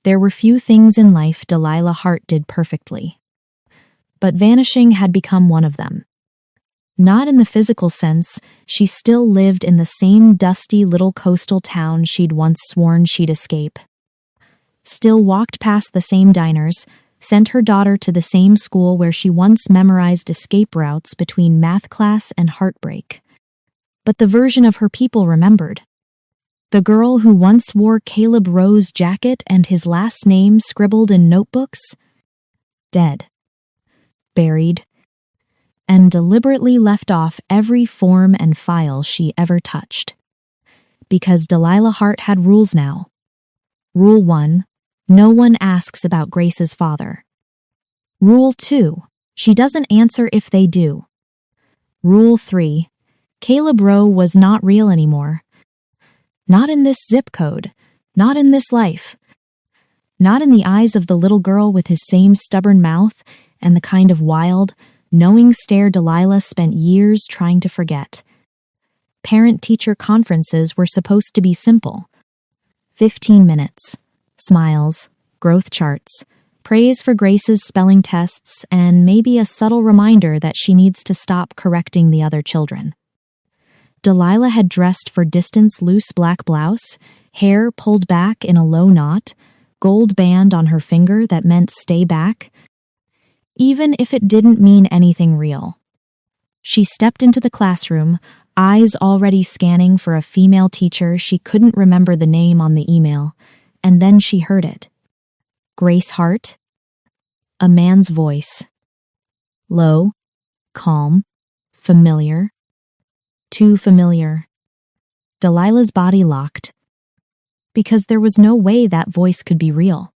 There were few things in life Delilah Hart did perfectly, but vanishing had become one of them. Not in the physical sense, she still lived in the same dusty little coastal town she'd once sworn she'd escape. Still walked past the same diners, sent her daughter to the same school where she once memorized escape routes between math class and heartbreak. But the version of her people remembered. The girl who once wore Caleb Rowe's jacket and his last name scribbled in notebooks? Dead. Buried. And deliberately left off every form and file she ever touched. Because Delilah Hart had rules now. Rule 1, no one asks about Grace's father. Rule 2, she doesn't answer if they do. Rule 3, Caleb Rowe was not real anymore. Not in this zip code, not in this life. Not in the eyes of the little girl with his same stubborn mouth and the kind of wild, knowing stare Delilah spent years trying to forget. Parent-teacher conferences were supposed to be simple. 15 minutes, smiles, growth charts, praise for Grace's spelling tests, and maybe a subtle reminder that she needs to stop correcting the other children. Delilah had dressed for distance loose black blouse, hair pulled back in a low knot, gold band on her finger that meant stay back, even if it didn't mean anything real. She stepped into the classroom, eyes already scanning for a female teacher she couldn't remember the name on the email, and then she heard it. Grace Hart? A man's voice. Low, calm, familiar. Too familiar. Delilah's body locked. Because there was no way that voice could be real.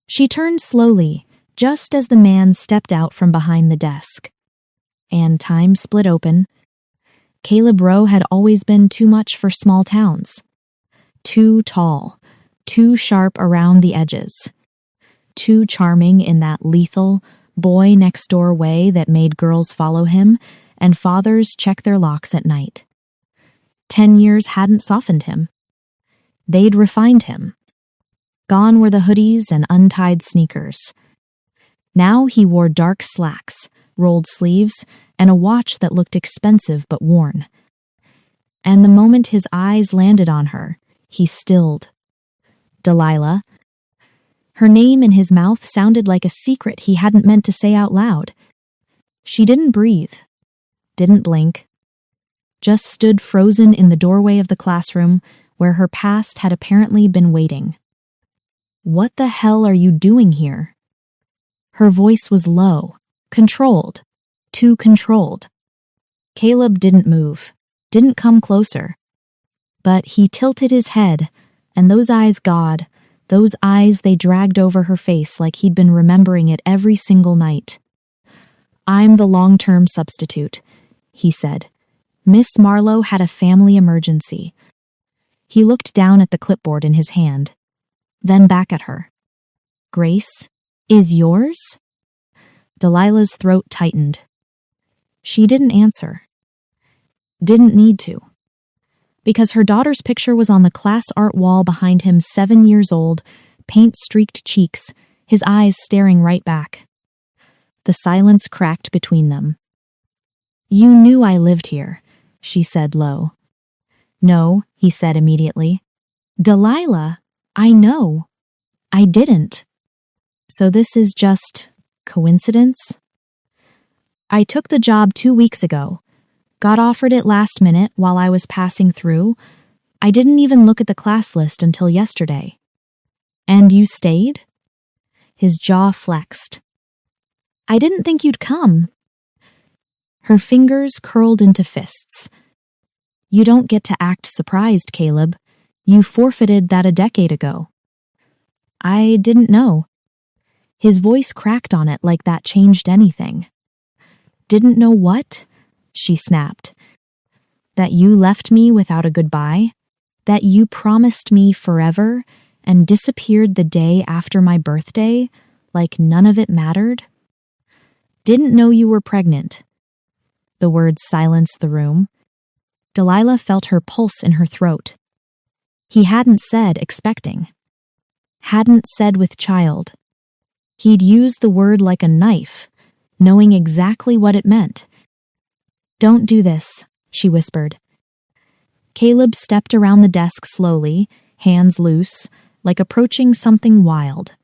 She turned slowly, just as the man stepped out from behind the desk. And time split open. Caleb Rowe had always been too much for small towns. Too tall, too sharp around the edges. Too charming in that lethal, boy-next-door way that made girls follow him and fathers check their locks at night. 10 years hadn't softened him. They'd refined him. Gone were the hoodies and untied sneakers. Now he wore dark slacks, rolled sleeves, and a watch that looked expensive but worn. And the moment his eyes landed on her, he stilled. Delilah. Her name in his mouth sounded like a secret he hadn't meant to say out loud. She didn't breathe. Didn't blink, just stood frozen in the doorway of the classroom where her past had apparently been waiting. What the hell are you doing here? Her voice was low, controlled, too controlled. Caleb didn't move, didn't come closer. But he tilted his head, and those eyes, God, those eyes, they dragged over her face like he'd been remembering it every single night. I'm the long-term substitute, he said. Miss Marlowe had a family emergency. He looked down at the clipboard in his hand, then back at her. Grace, is yours? Delilah's throat tightened. She didn't answer. Didn't need to. Because her daughter's picture was on the class art wall behind him, 7 years old, paint-streaked cheeks, his eyes staring right back. The silence cracked between them. You knew I lived here, she said low. No, he said immediately. Delilah, I know. I didn't. So this is just coincidence? I took the job 2 weeks ago. Got offered it last minute while I was passing through. I didn't even look at the class list until yesterday. And you stayed? His jaw flexed. I didn't think you'd come. Her fingers curled into fists. You don't get to act surprised, Caleb. You forfeited that a decade ago. I didn't know. His voice cracked on it like that changed anything. Didn't know what? She snapped. That you left me without a goodbye? That you promised me forever and disappeared the day after my birthday, like none of it mattered? Didn't know you were pregnant. The words silenced the room. Delilah felt her pulse in her throat. He hadn't said expecting. hadn't said with child. He'd used the word like a knife, knowing exactly what it meant. "Don't do this," she whispered. Caleb stepped around the desk slowly, hands loose, like approaching something wild.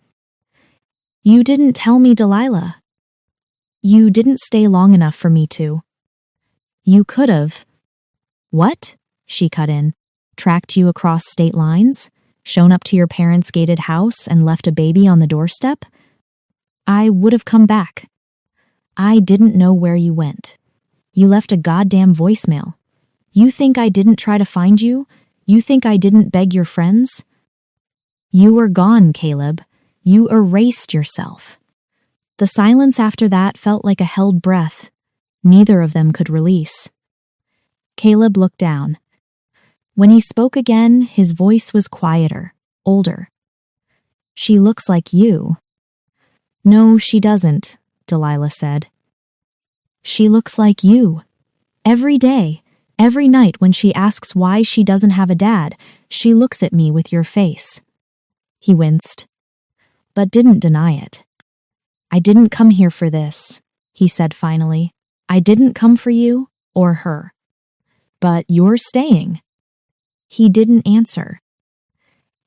"You didn't tell me, Delilah. You didn't stay long enough for me to. You could've." "What?" she cut in. "Tracked you across state lines? Shown up to your parents' gated house and left a baby on the doorstep? I would've come back. I didn't know where you went. You left a goddamn voicemail. You think I didn't try to find you? You think I didn't beg your friends?" "You were gone, Caleb. You erased yourself." The silence after that felt like a held breath. Neither of them could release. Caleb looked down. When he spoke again, his voice was quieter, older. "She looks like you." "No, she doesn't," Delilah said. "She looks like you. Every day, every night when she asks why she doesn't have a dad, she looks at me with your face." He winced, but didn't deny it. "I didn't come here for this," he said finally. "I didn't come for you or her. But you're staying." He didn't answer.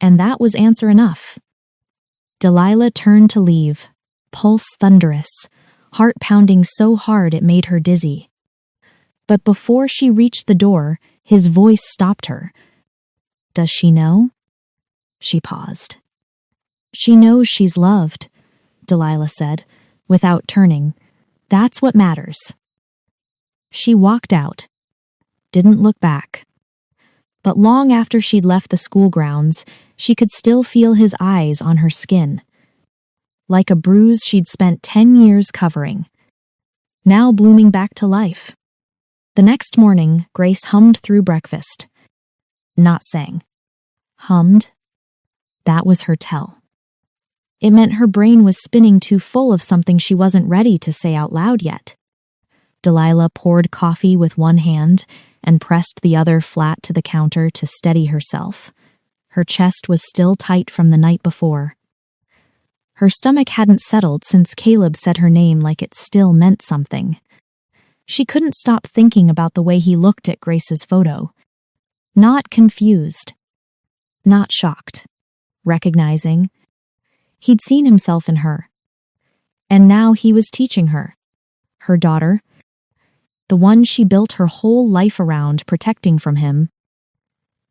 And that was answer enough. Delilah turned to leave, pulse thunderous, heart pounding so hard it made her dizzy. But before she reached the door, his voice stopped her. "Does she know?" She paused. "She knows she's loved," Delilah said, without turning. "That's what matters." She walked out, didn't look back. But long after she'd left the school grounds, she could still feel his eyes on her skin. Like a bruise she'd spent 10 years covering, now blooming back to life. The next morning, Grace hummed through breakfast. Not sang. Hummed. That was her tell. It meant her brain was spinning too full of something she wasn't ready to say out loud yet. Delilah poured coffee with one hand and pressed the other flat to the counter to steady herself. Her chest was still tight from the night before. Her stomach hadn't settled since Caleb said her name like it still meant something. She couldn't stop thinking about the way he looked at Grace's photo. Not confused. Not shocked. Recognizing. He'd seen himself in her. And now he was teaching her. Her daughter. The one she built her whole life around, protecting from him.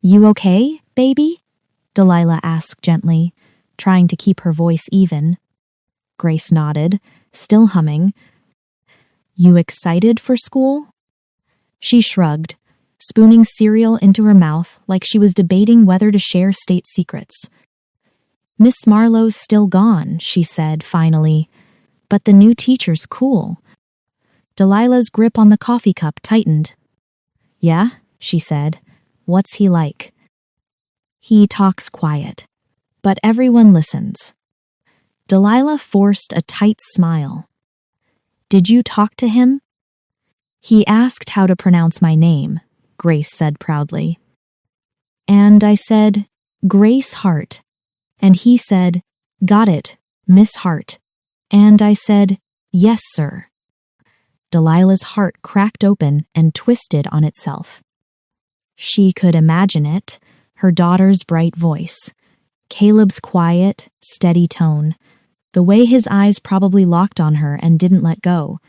"You okay, baby?" Delilah asked gently, trying to keep her voice even. Grace nodded, still humming. "You excited for school?" She shrugged, spooning cereal into her mouth like she was debating whether to share state secrets. "Miss Marlowe's still gone," she said finally, "but the new teacher's cool." Delilah's grip on the coffee cup tightened. "Yeah?" she said. "What's he like?" "He talks quiet, but everyone listens." Delilah forced a tight smile. "Did you talk to him?" "He asked how to pronounce my name," Grace said proudly. "And I said, 'Grace Hart.' And he said, 'Got it, Miss Hart.' And I said, 'Yes, sir.'" Delilah's heart cracked open and twisted on itself. She could imagine it, her daughter's bright voice, Caleb's quiet, steady tone, the way his eyes probably locked on her and didn't let go.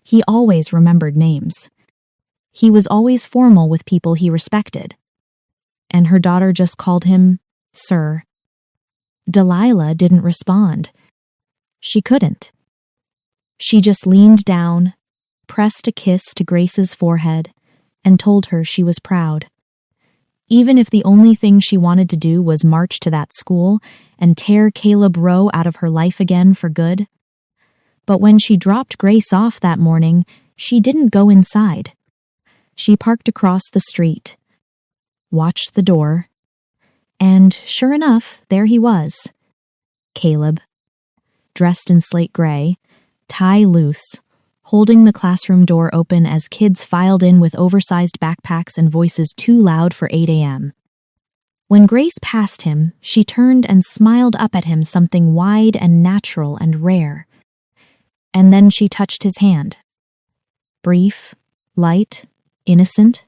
He always remembered names. He was always formal with people he respected. And her daughter just called him Sir. Delilah didn't respond. She couldn't. She just leaned down, pressed a kiss to Grace's forehead, and told her she was proud. Even if the only thing she wanted to do was march to that school and tear Caleb Rowe out of her life again for good. But when she dropped Grace off that morning, she didn't go inside. She parked across the street, watched the door, and sure enough, there he was. Caleb, dressed in slate gray, tie loose, holding the classroom door open as kids filed in with oversized backpacks and voices too loud for 8 a.m. When Grace passed him, she turned and smiled up at him something wide and natural and rare. And then she touched his hand. Brief, light, innocent.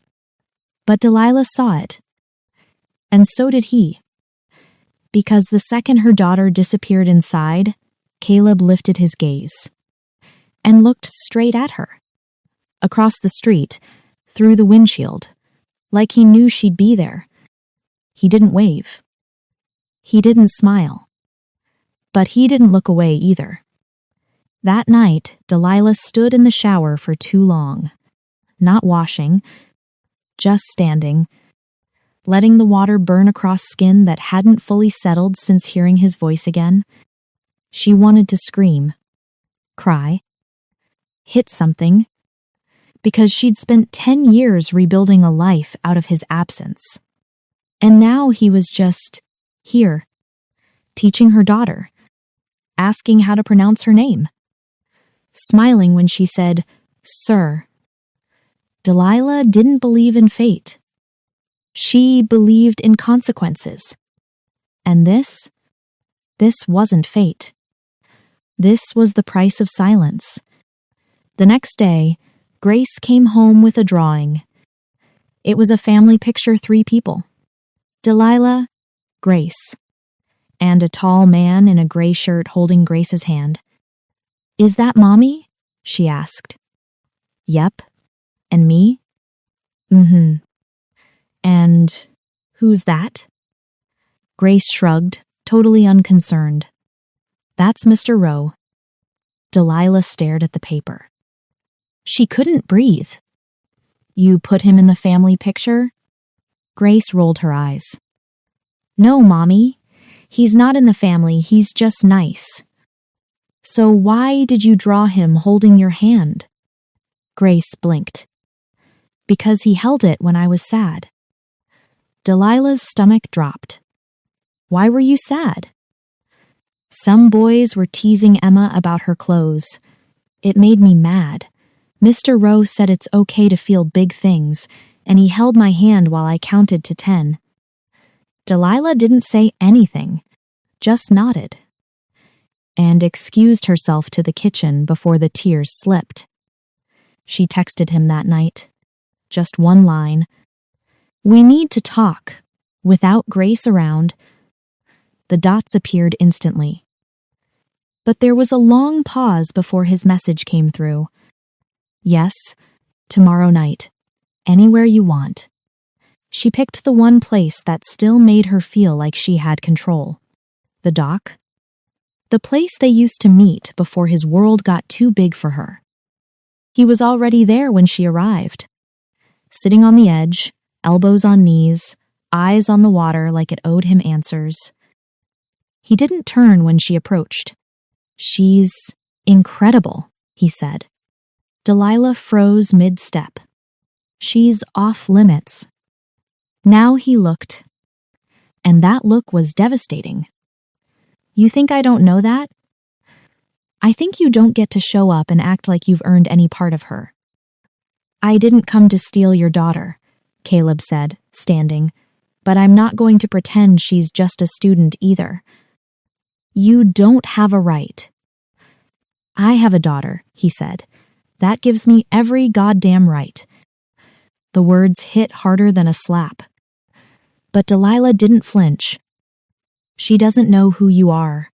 But Delilah saw it. And so did he. Because the second her daughter disappeared inside, Caleb lifted his gaze and looked straight at her. Across the street, through the windshield, like he knew she'd be there. He didn't wave. He didn't smile. But he didn't look away either. That night, Delilah stood in the shower for too long, not washing, just standing, letting the water burn across skin that hadn't fully settled since hearing his voice again. She wanted to scream, cry, hit something, because she'd spent 10 years rebuilding a life out of his absence. And now he was just here, teaching her daughter, asking how to pronounce her name, smiling when she said, "Sir." Delilah didn't believe in fate. She believed in consequences. And this wasn't fate. This was the price of silence. The next day, Grace came home with a drawing. It was a family picture, 3 people. Delilah, Grace, and a tall man in a gray shirt holding Grace's hand. "Is that Mommy?" she asked. "Yep. And me?" "Mm-hmm. And who's that?" Grace shrugged, totally unconcerned. "That's Mr. Rowe." Delilah stared at the paper. She couldn't breathe. "You put him in the family picture?" Grace rolled her eyes. "No, Mommy. He's not in the family, he's just nice." "So why did you draw him holding your hand?" Grace blinked. "Because he held it when I was sad." Delilah's stomach dropped. "Why were you sad?" "Some boys were teasing Emma about her clothes. It made me mad. Mr. Rowe said it's okay to feel big things, and he held my hand while I counted to 10. Delilah didn't say anything, just nodded, and excused herself to the kitchen before the tears slipped. She texted him that night. Just one line. "We need to talk." Without Grace around, the dots appeared instantly. But there was a long pause before his message came through. "Yes, tomorrow night. Anywhere you want." She picked the one place that still made her feel like she had control. The dock. The place they used to meet before his world got too big for her. He was already there when she arrived. Sitting on the edge, elbows on knees, eyes on the water like it owed him answers. He didn't turn when she approached. "She's incredible," he said. Delilah froze mid-step. "She's off limits." Now he looked, and that look was devastating. "You think I don't know that?" "I think you don't get to show up and act like you've earned any part of her." "I didn't come to steal your daughter," Caleb said, standing, "but I'm not going to pretend she's just a student either." "You don't have a right." "I have a daughter," he said. "That gives me every goddamn right." The words hit harder than a slap. But Delilah didn't flinch. "She doesn't know who you are."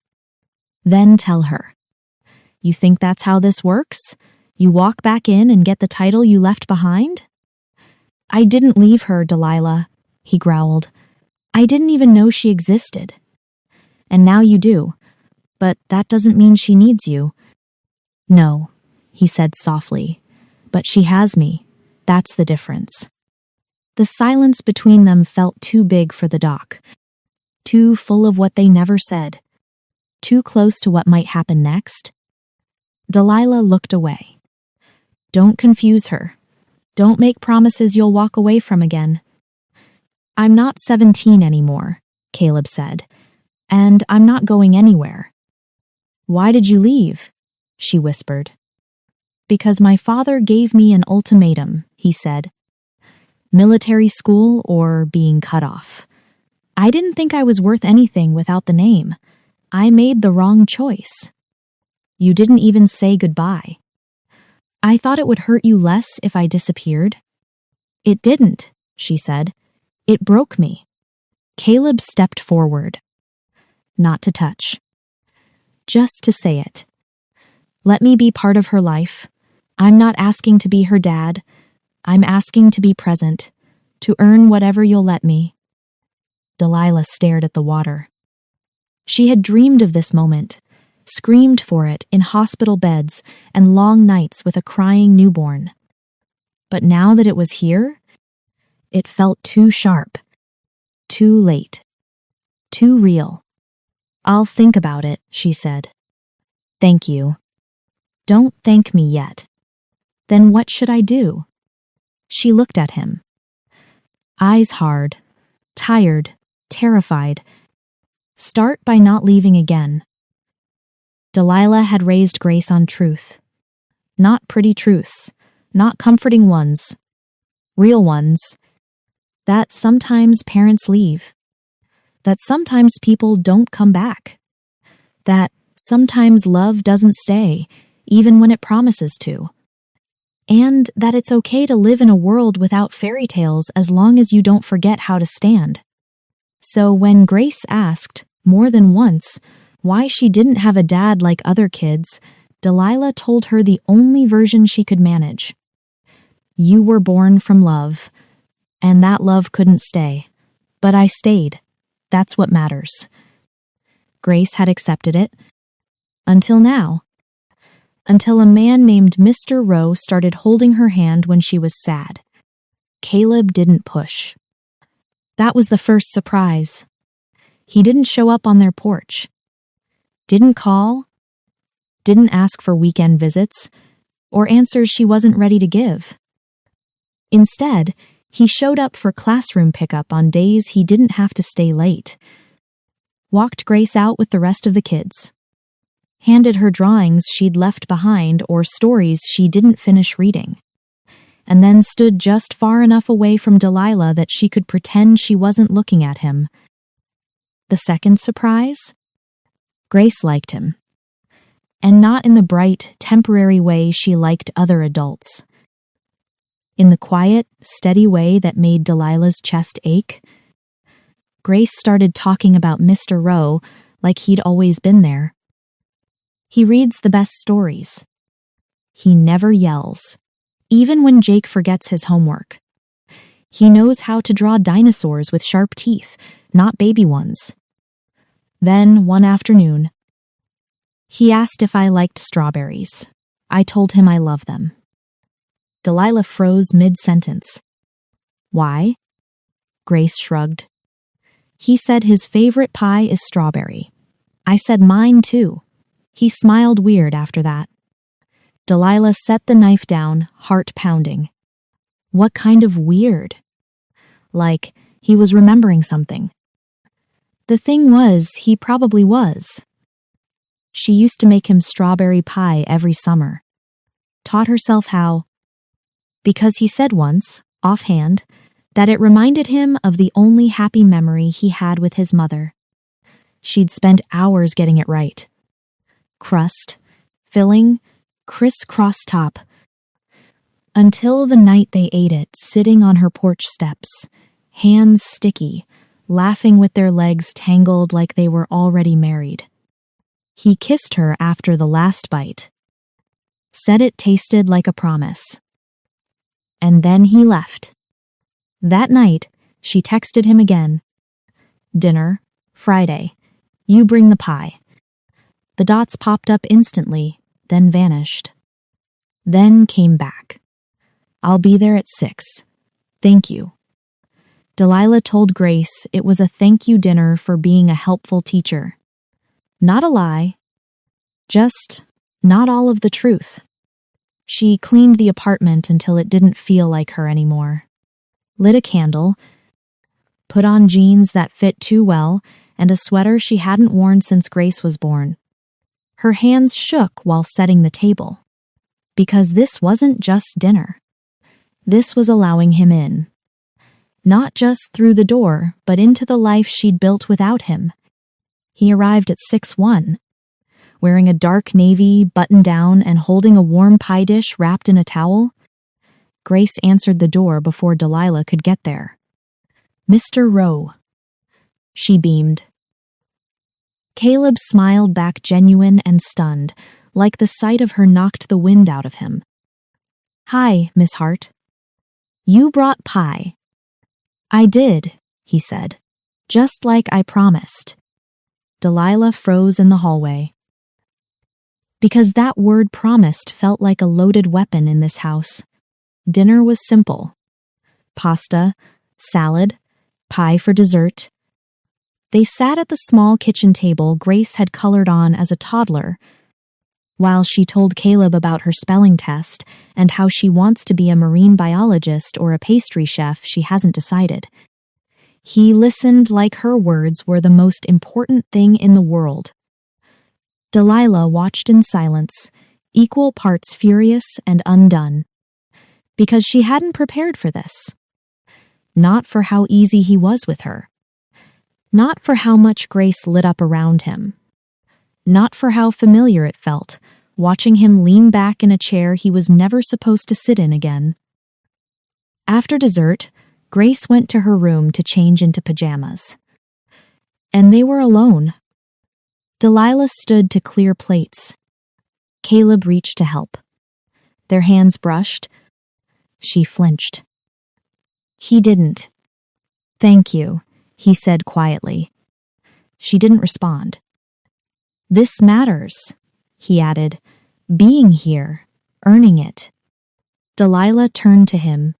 "Then tell her." "You think that's how this works? You walk back in and get the title you left behind?" "I didn't leave her, Delilah," he growled. "I didn't even know she existed." "And now you do. But that doesn't mean she needs you." "No," he said softly, "but she has me. That's the difference." The silence between them felt too big for the dock, too full of what they never said, too close to what might happen next. Delilah looked away. "Don't confuse her. Don't make promises you'll walk away from again." "I'm not 17 anymore," Caleb said, "and I'm not going anywhere." "Why did you leave?" she whispered. "Because my father gave me an ultimatum," he said. "Military school or being cut off. I didn't think I was worth anything without the name. I made the wrong choice. You didn't even say goodbye. I thought it would hurt you less if I disappeared. It didn't, she said. It broke me. Caleb stepped forward. Not to touch. Just to say it. Let me be part of her life. I'm not asking to be her dad. I'm asking to be present, to earn whatever you'll let me. Delilah stared at the water. She had dreamed of this moment, screamed for it in hospital beds and long nights with a crying newborn. But now that it was here, it felt too sharp, too late, too real. I'll think about it, she said. Thank you. Don't thank me yet. Then what should I do? She looked at him. Eyes hard, tired, terrified. Start by not leaving again. Delilah had raised Grace on truth. Not pretty truths, not comforting ones. Real ones. That sometimes parents leave. That sometimes people don't come back. That sometimes love doesn't stay, even when it promises to. And that it's okay to live in a world without fairy tales as long as you don't forget how to stand. So when Grace asked, more than once, why she didn't have a dad like other kids, Delilah told her the only version she could manage. You were born from love, and that love couldn't stay. But I stayed. That's what matters. Grace had accepted it. Until now. Until a man named Mr. Rowe started holding her hand when she was sad. Caleb didn't push. That was the first surprise. He didn't show up on their porch. Didn't call. Didn't ask for weekend visits, or answers she wasn't ready to give. Instead, he showed up for classroom pickup on days he didn't have to stay late. Walked Grace out with the rest of the kids. Handed her drawings she'd left behind or stories she didn't finish reading. And then stood just far enough away from Delilah that she could pretend she wasn't looking at him. The second surprise? Grace liked him. And not in the bright, temporary way she liked other adults. In the quiet, steady way that made Delilah's chest ache. Grace started talking about Mr. Rowe like he'd always been there. He reads the best stories. He never yells, even when Jake forgets his homework. He knows how to draw dinosaurs with sharp teeth, not baby ones. Then, one afternoon, he asked if I liked strawberries. I told him I love them. Delilah froze mid-sentence. Why? Grace shrugged. He said his favorite pie is strawberry. I said mine too. He smiled weird after that. Delilah set the knife down, heart pounding. What kind of weird? Like he was remembering something. The thing was, he probably was. She used to make him strawberry pie every summer. Taught herself how. Because he said once, offhand, that it reminded him of the only happy memory he had with his mother. She'd spent hours getting it right. Crust, filling, criss-cross top. Until the night they ate it, sitting on her porch steps, hands sticky, laughing with their legs tangled like they were already married. He kissed her after the last bite. Said it tasted like a promise. And then he left. That night, she texted him again. Dinner, Friday. You bring the pie. The dots popped up instantly, then vanished. Then came back. I'll be there at 6. Thank you. Delilah told Grace it was a thank you dinner for being a helpful teacher. Not a lie. Just not all of the truth. She cleaned the apartment until it didn't feel like her anymore. Lit a candle, put on jeans that fit too well, and a sweater she hadn't worn since Grace was born. Her hands shook while setting the table. Because this wasn't just dinner. This was allowing him in. Not just through the door, but into the life she'd built without him. He arrived at 6'1", wearing a dark navy button-down and holding a warm pie dish wrapped in a towel. Grace answered the door before Delilah could get there. "Mr. Rowe." She beamed. Caleb smiled back, genuine and stunned, like the sight of her knocked the wind out of him. "Hi, Miss Hart. You brought pie." "I did," he said, "just like I promised." Delilah froze in the hallway. Because that word promised felt like a loaded weapon in this house. Dinner was simple. Pasta, salad, pie for dessert. They sat at the small kitchen table Grace had colored on as a toddler, while she told Caleb about her spelling test and how she wants to be a marine biologist or a pastry chef she hasn't decided. He listened like her words were the most important thing in the world. Delilah watched in silence, equal parts furious and undone, because she hadn't prepared for this. Not for how easy he was with her. Not for how much Grace lit up around him. Not for how familiar it felt, watching him lean back in a chair he was never supposed to sit in again. After dessert, Grace went to her room to change into pajamas. And they were alone. Delilah stood to clear plates. Caleb reached to help. Their hands brushed. She flinched. He didn't. "Thank you," he said quietly. She didn't respond. "This matters," he added. "Being here, earning it." Delilah turned to him.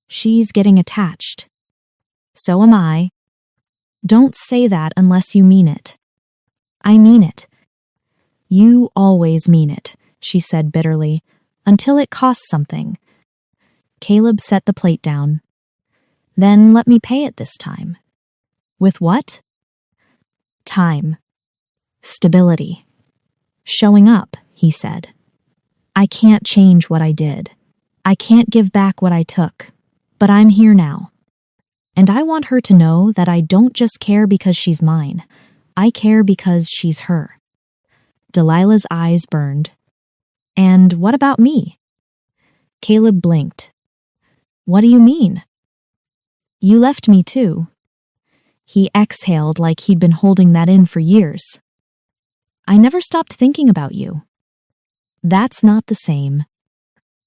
"She's getting attached." "So am I." "Don't say that unless you mean it." "I mean it." "You always mean it," she said bitterly, "until it costs something." Caleb set the plate down. "Then let me pay it this time." "With what?" "Time. Stability. Showing up," he said. "I can't change what I did. I can't give back what I took. But I'm here now. And I want her to know that I don't just care because she's mine. I care because she's her." Delilah's eyes burned. "And what about me?" Caleb blinked. "What do you mean?" "You left me too." He exhaled like he'd been holding that in for years. "I never stopped thinking about you." "That's not the same."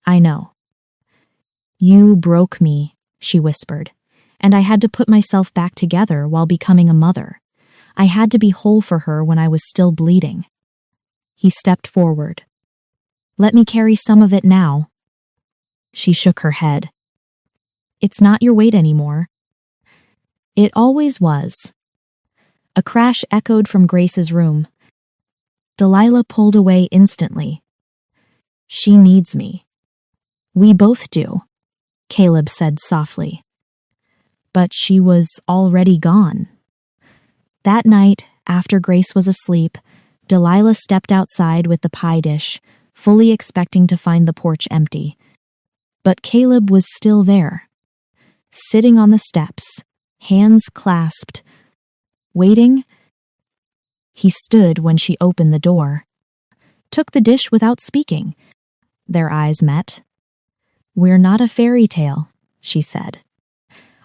"I know." "You broke me," she whispered, "and I had to put myself back together while becoming a mother. I had to be whole for her when I was still bleeding." He stepped forward. "Let me carry some of it now." She shook her head. "It's not your weight anymore." "It always was." A crash echoed from Grace's room. Delilah pulled away instantly. "She needs me." "We both do," Caleb said softly. But she was already gone. That night, after Grace was asleep, Delilah stepped outside with the pie dish, fully expecting to find the porch empty. But Caleb was still there, sitting on the steps, hands clasped, waiting. He stood when she opened the door, took the dish without speaking. Their eyes met. "We're not a fairy tale," she said.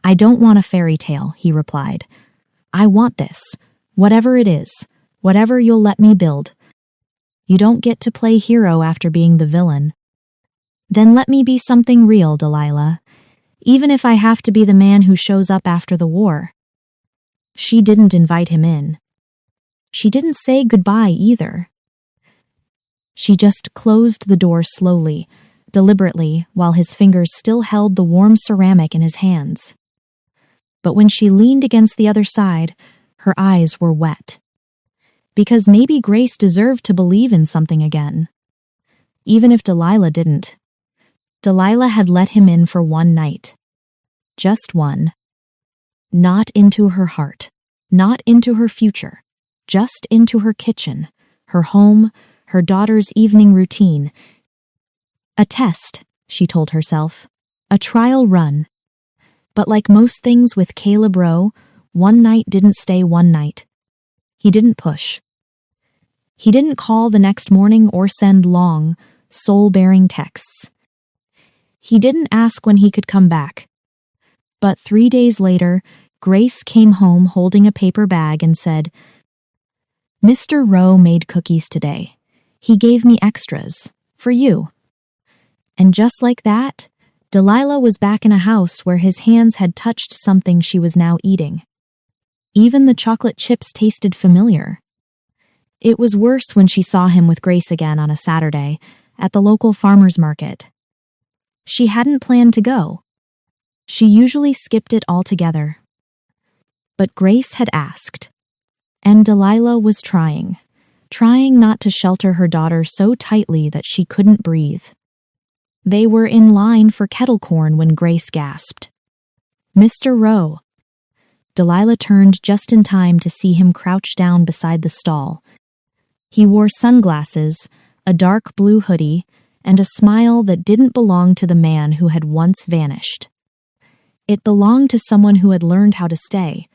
"I don't want a fairy tale," he replied. "I want this, whatever it is, whatever you'll let me build. You don't get to play hero after being the villain." "Then let me be something real, Delilah, even if I have to be the man who shows up after the war." She didn't invite him in. She didn't say goodbye either. She just closed the door slowly, deliberately, while his fingers still held the warm ceramic in his hands. But when she leaned against the other side, her eyes were wet. Because maybe Grace deserved to believe in something again. Even if Delilah didn't. Delilah had let him in for one night. Just one. Not into her heart. Not into her future. Just into her kitchen, her home, her daughter's evening routine. A test, she told herself. A trial run. But like most things with Caleb Rowe, one night didn't stay one night. He didn't push. He didn't call the next morning or send long, soul-bearing texts. He didn't ask when he could come back. But 3 days later, Grace came home holding a paper bag and said, "Mr. Rowe made cookies today. He gave me extras. For you." And just like that, Delilah was back in a house where his hands had touched something she was now eating. Even the chocolate chips tasted familiar. It was worse when she saw him with Grace again on a Saturday at the local farmer's market. She hadn't planned to go. She usually skipped it altogether. But Grace had asked. And Delilah was trying not to shelter her daughter so tightly that she couldn't breathe. They were in line for kettle corn when Grace gasped, "Mr. Rowe." Delilah turned just in time to see him crouch down beside the stall. He wore sunglasses, a dark blue hoodie, and a smile that didn't belong to the man who had once vanished. It belonged to someone who had learned how to stay.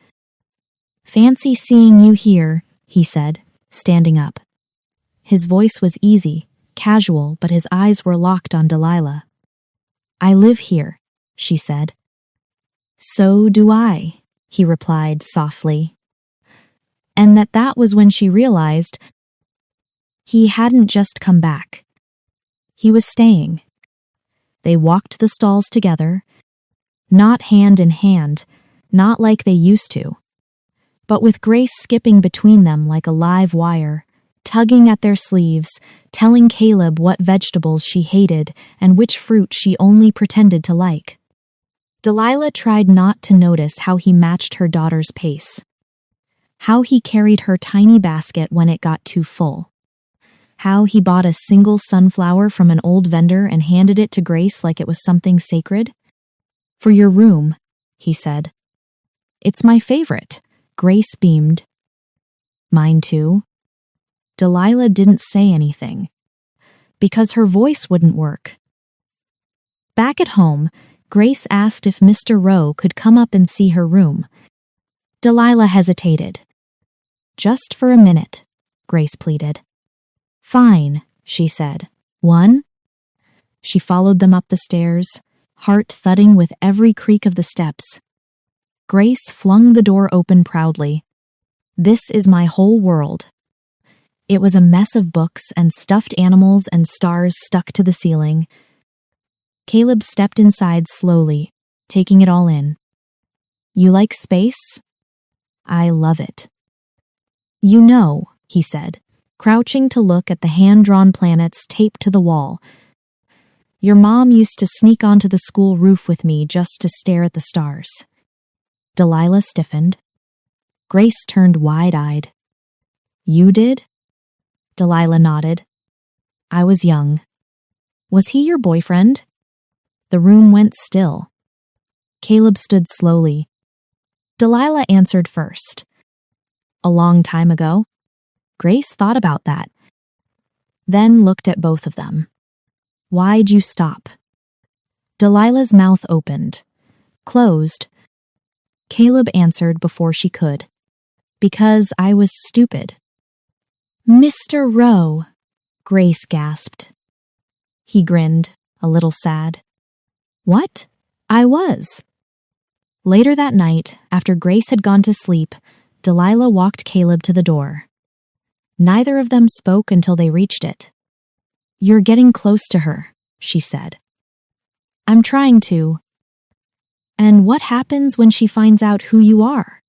"Fancy seeing you here," he said, standing up. His voice was easy, casual, but his eyes were locked on Delilah. "I live here," she said. "So do I," he replied softly. And that was when she realized he hadn't just come back. He was staying. They walked the stalls together, not hand in hand, not like they used to, but with Grace skipping between them like a live wire, tugging at their sleeves, telling Caleb what vegetables she hated and which fruit she only pretended to like. Delilah tried not to notice how he matched her daughter's pace, how he carried her tiny basket when it got too full, how he bought a single sunflower from an old vendor and handed it to Grace like it was something sacred. "For your room," he said. "It's my favorite." Grace beamed. "Mine too." Delilah didn't say anything, because her voice wouldn't work. Back at home, Grace asked if Mr. Rowe could come up and see her room. Delilah hesitated. "Just for a minute," Grace pleaded. "Fine," she said. "One?" She followed them up the stairs, heart thudding with every creak of the steps. Grace flung the door open proudly. "This is my whole world." It was a mess of books and stuffed animals and stars stuck to the ceiling. Caleb stepped inside slowly, taking it all in. "You like space?" "I love it." "You know," he said, crouching to look at the hand-drawn planets taped to the wall. "Your mom used to sneak onto the school roof with me just to stare at the stars." Delilah stiffened. Grace turned wide-eyed. "You did?" Delilah nodded. "I was young." "Was he your boyfriend?" The room went still. Caleb stood slowly. Delilah answered first. "A long time ago." Grace thought about that, then looked at both of them. "Why'd you stop?" Delilah's mouth opened, closed. Caleb answered before she could. "Because I was stupid." "Mr. Rowe," Grace gasped. He grinned, a little sad. "What? I was." Later that night, after Grace had gone to sleep, Delilah walked Caleb to the door. Neither of them spoke until they reached it. "You're getting close to her," she said. "I'm trying to." "And what happens when she finds out who you are?"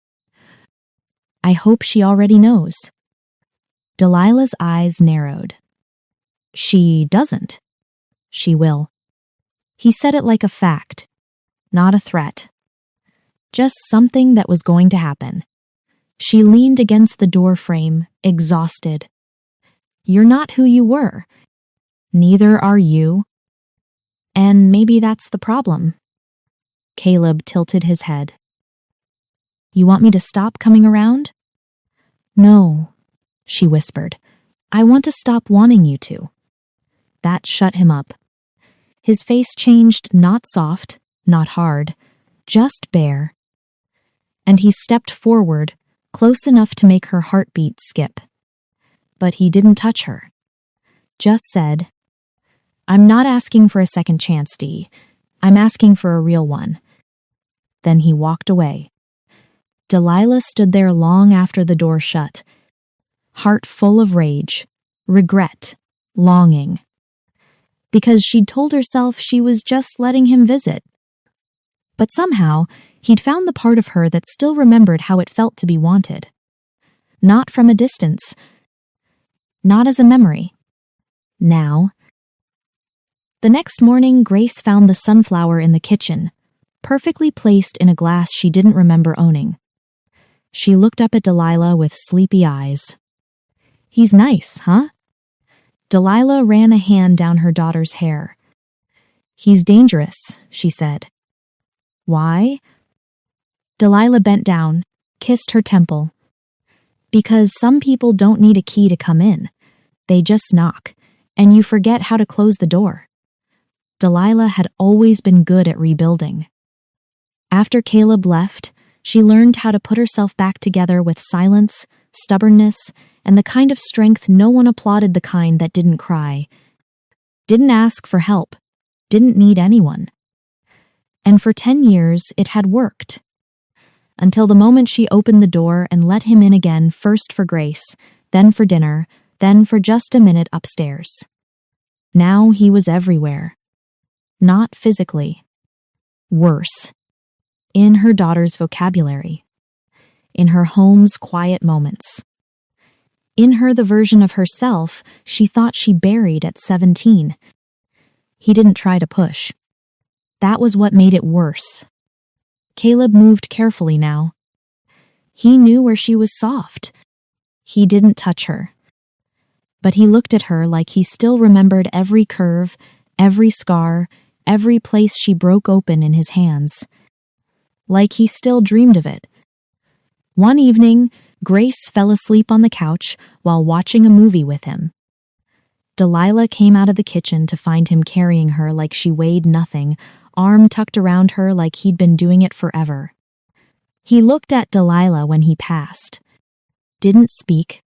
"I hope she already knows." Delilah's eyes narrowed. "She doesn't." "She will." He said it like a fact, not a threat. Just something that was going to happen. She leaned against the door frame, exhausted. "You're not who you were. Neither are you. And maybe that's the problem." Caleb tilted his head. "You want me to stop coming around?" "No," she whispered. "I want to stop wanting you to." That shut him up. His face changed, not soft, not hard, just bare. And he stepped forward, close enough to make her heartbeat skip. But he didn't touch her. Just said, "I'm not asking for a second chance, Dee. I'm asking for a real one." Then he walked away. Delilah stood there long after the door shut, heart full of rage, regret, longing. Because she'd told herself she was just letting him visit. But somehow, he'd found the part of her that still remembered how it felt to be wanted. Not from a distance. Not as a memory. Now. The next morning, Grace found the sunflower in the kitchen, perfectly placed in a glass she didn't remember owning. She looked up at Delilah with sleepy eyes. "He's nice, huh?" Delilah ran a hand down her daughter's hair. "He's dangerous," she said. "Why?" Delilah bent down, kissed her temple. "Because some people don't need a key to come in. They just knock, and you forget how to close the door." Delilah had always been good at rebuilding. After Caleb left, she learned how to put herself back together with silence, stubbornness, and the kind of strength no one applauded, the kind that didn't cry, didn't ask for help, didn't need anyone. And for 10 years, it had worked. Until the moment she opened the door and let him in again, first for Grace, then for dinner, then for just a minute upstairs. Now he was everywhere. Not physically. Worse. In her daughter's vocabulary. In her home's quiet moments. In her, the version of herself she thought she buried at 17. He didn't try to push. That was what made it worse. Caleb moved carefully now. He knew where she was soft. He didn't touch her. But he looked at her like he still remembered every curve, every scar, every place she broke open in his hands. Like he still dreamed of it. One evening, Grace fell asleep on the couch while watching a movie with him. Delilah came out of the kitchen to find him carrying her like she weighed nothing, arm tucked around her like he'd been doing it forever. He looked at Delilah when he passed. Didn't speak.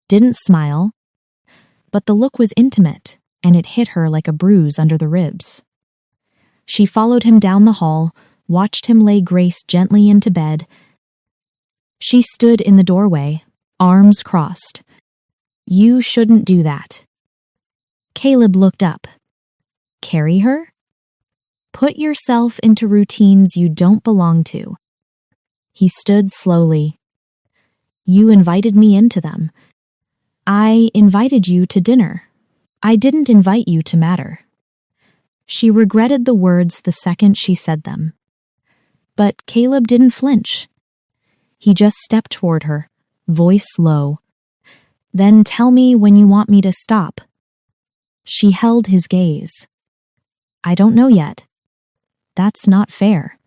Didn't smile. But the look was intimate, and it hit her like a bruise under the ribs. She followed him down the hall, watched him lay Grace gently into bed. She stood in the doorway, arms crossed. "You shouldn't do that." Caleb looked up. "Carry her? Put yourself into routines you don't belong to." He stood slowly. "You invited me into them. I invited you to dinner. I didn't invite you to matter." She regretted the words the second she said them. But Caleb didn't flinch. He just stepped toward her, voice low. "Then tell me when you want me to stop." She held his gaze. "I don't know yet. That's not fair.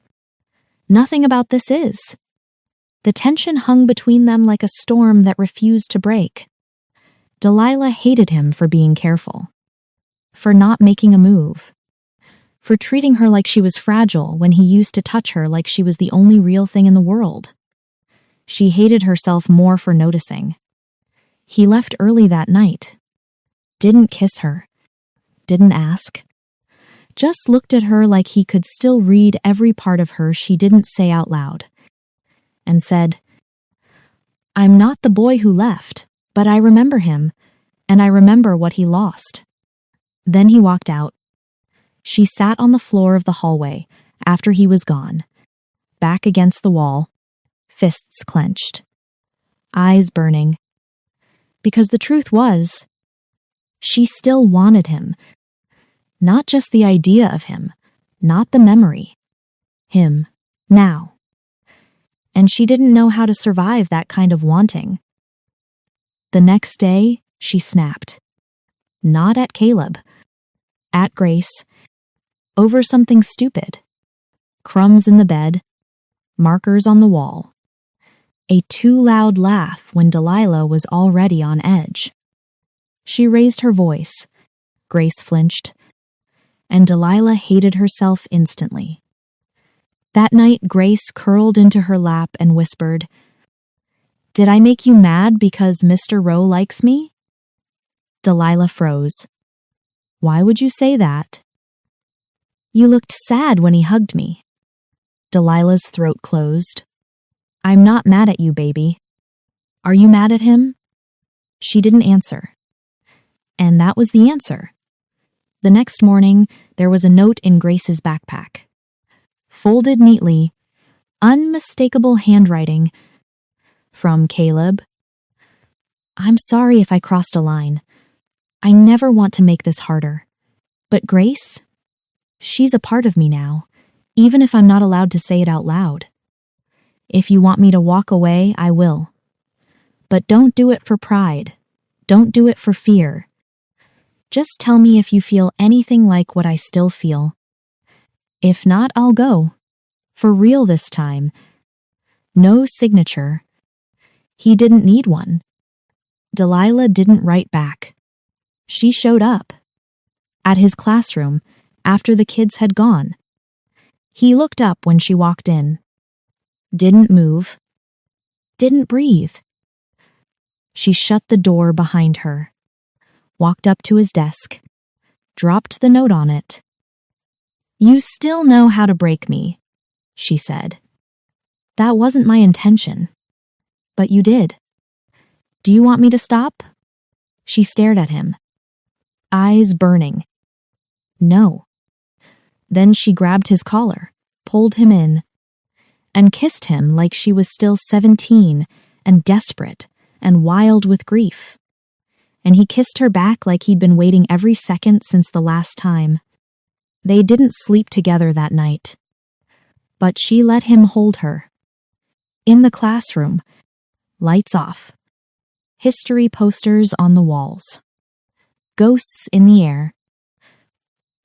Nothing about this is." The tension hung between them like a storm that refused to break. Delilah hated him for being careful. For not making a move. For treating her like she was fragile when he used to touch her like she was the only real thing in the world. She hated herself more for noticing. He left early that night. Didn't kiss her. Didn't ask. Just looked at her like he could still read every part of her she didn't say out loud. And said, "I'm not the boy who left, but I remember him, and I remember what he lost." Then he walked out. She sat on the floor of the hallway after he was gone, back against the wall, fists clenched, eyes burning. Because the truth was, she still wanted him. Not just the idea of him, not the memory. Him, now. And she didn't know how to survive that kind of wanting. The next day, she snapped. Not at Caleb. At Grace. Over something stupid. Crumbs in the bed. Markers on the wall. A too loud laugh when Delilah was already on edge. She raised her voice. Grace flinched. And Delilah hated herself instantly. That night, Grace curled into her lap and whispered, "Did I make you mad because Mr. Rowe likes me?" Delilah froze. "Why would you say that?" "You looked sad when he hugged me." Delilah's throat closed. "I'm not mad at you, baby. Are you mad at him?" She didn't answer. And that was the answer. The next morning, there was a note in Grace's backpack. Folded neatly, unmistakable handwriting, from Caleb. "I'm sorry if I crossed a line. I never want to make this harder. But Grace, she's a part of me now, even if I'm not allowed to say it out loud. If you want me to walk away, I will. But don't do it for pride. Don't do it for fear. Just tell me if you feel anything like what I still feel. If not, I'll go. For real this time. No signature." He didn't need one. Delilah didn't write back. She showed up. At his classroom, after the kids had gone. He looked up when she walked in. Didn't move. Didn't breathe. She shut the door behind her. Walked up to his desk, dropped the note on it. "You still know how to break me," she said. "That wasn't my intention. But you did. Do you want me to stop?" She stared at him, eyes burning. "No." Then she grabbed his collar, pulled him in, and kissed him like she was still 17 and desperate and wild with grief. And he kissed her back like he'd been waiting every second since the last time. They didn't sleep together that night. But she let him hold her. In the classroom, lights off. History posters on the walls. Ghosts in the air.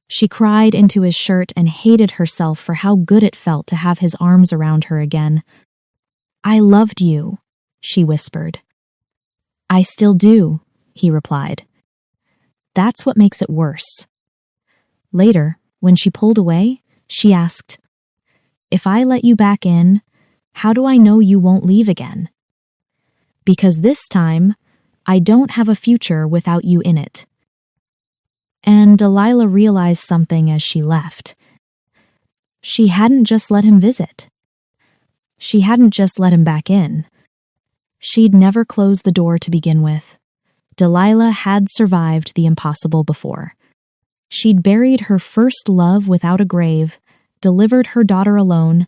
She cried into his shirt and hated herself for how good it felt to have his arms around her again. "I loved you," she whispered. "I still do," he replied. "That's what makes it worse." Later, when she pulled away, she asked, "If I let you back in, how do I know you won't leave again?" "Because this time, I don't have a future without you in it." And Delilah realized something as she left. She hadn't just let him visit. She hadn't just let him back in. She'd never closed the door to begin with. Delilah had survived the impossible before. She'd buried her first love without a grave, delivered her daughter alone,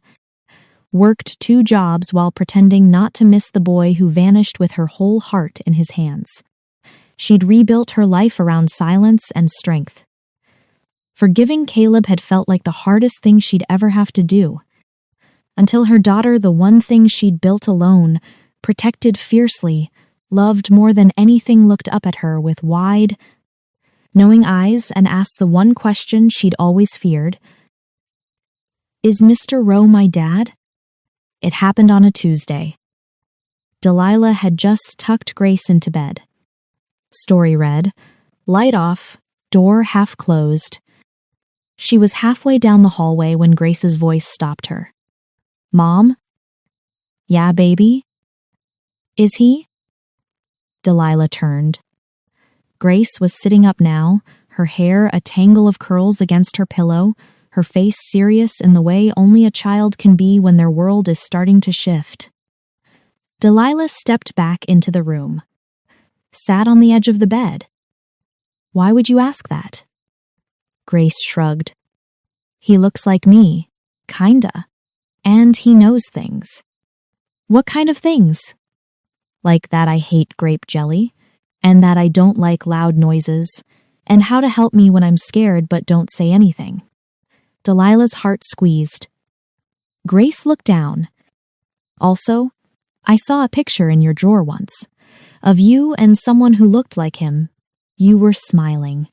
worked 2 jobs while pretending not to miss the boy who vanished with her whole heart in his hands. She'd rebuilt her life around silence and strength. Forgiving Caleb had felt like the hardest thing she'd ever have to do. Until her daughter, the one thing she'd built alone, protected fiercely, loved more than anything, looked up at her with wide, knowing eyes and asked the one question she'd always feared. "Is Mr. Rowe my dad?" It happened on a Tuesday. Delilah had just tucked Grace into bed. Story read, light off, door half closed. She was halfway down the hallway when Grace's voice stopped her. "Mom?" "Yeah, baby?" "Is he?" Delilah turned. Grace was sitting up now, her hair a tangle of curls against her pillow, her face serious in the way only a child can be when their world is starting to shift. Delilah stepped back into the room, sat on the edge of the bed. "Why would you ask that?" Grace shrugged. "He looks like me, kinda, and he knows things." "What kind of things?" "Like that I hate grape jelly, and that I don't like loud noises, and how to help me when I'm scared but don't say anything." Delilah's heart squeezed. Grace looked down. "Also, I saw a picture in your drawer once, of you and someone who looked like him. You were smiling."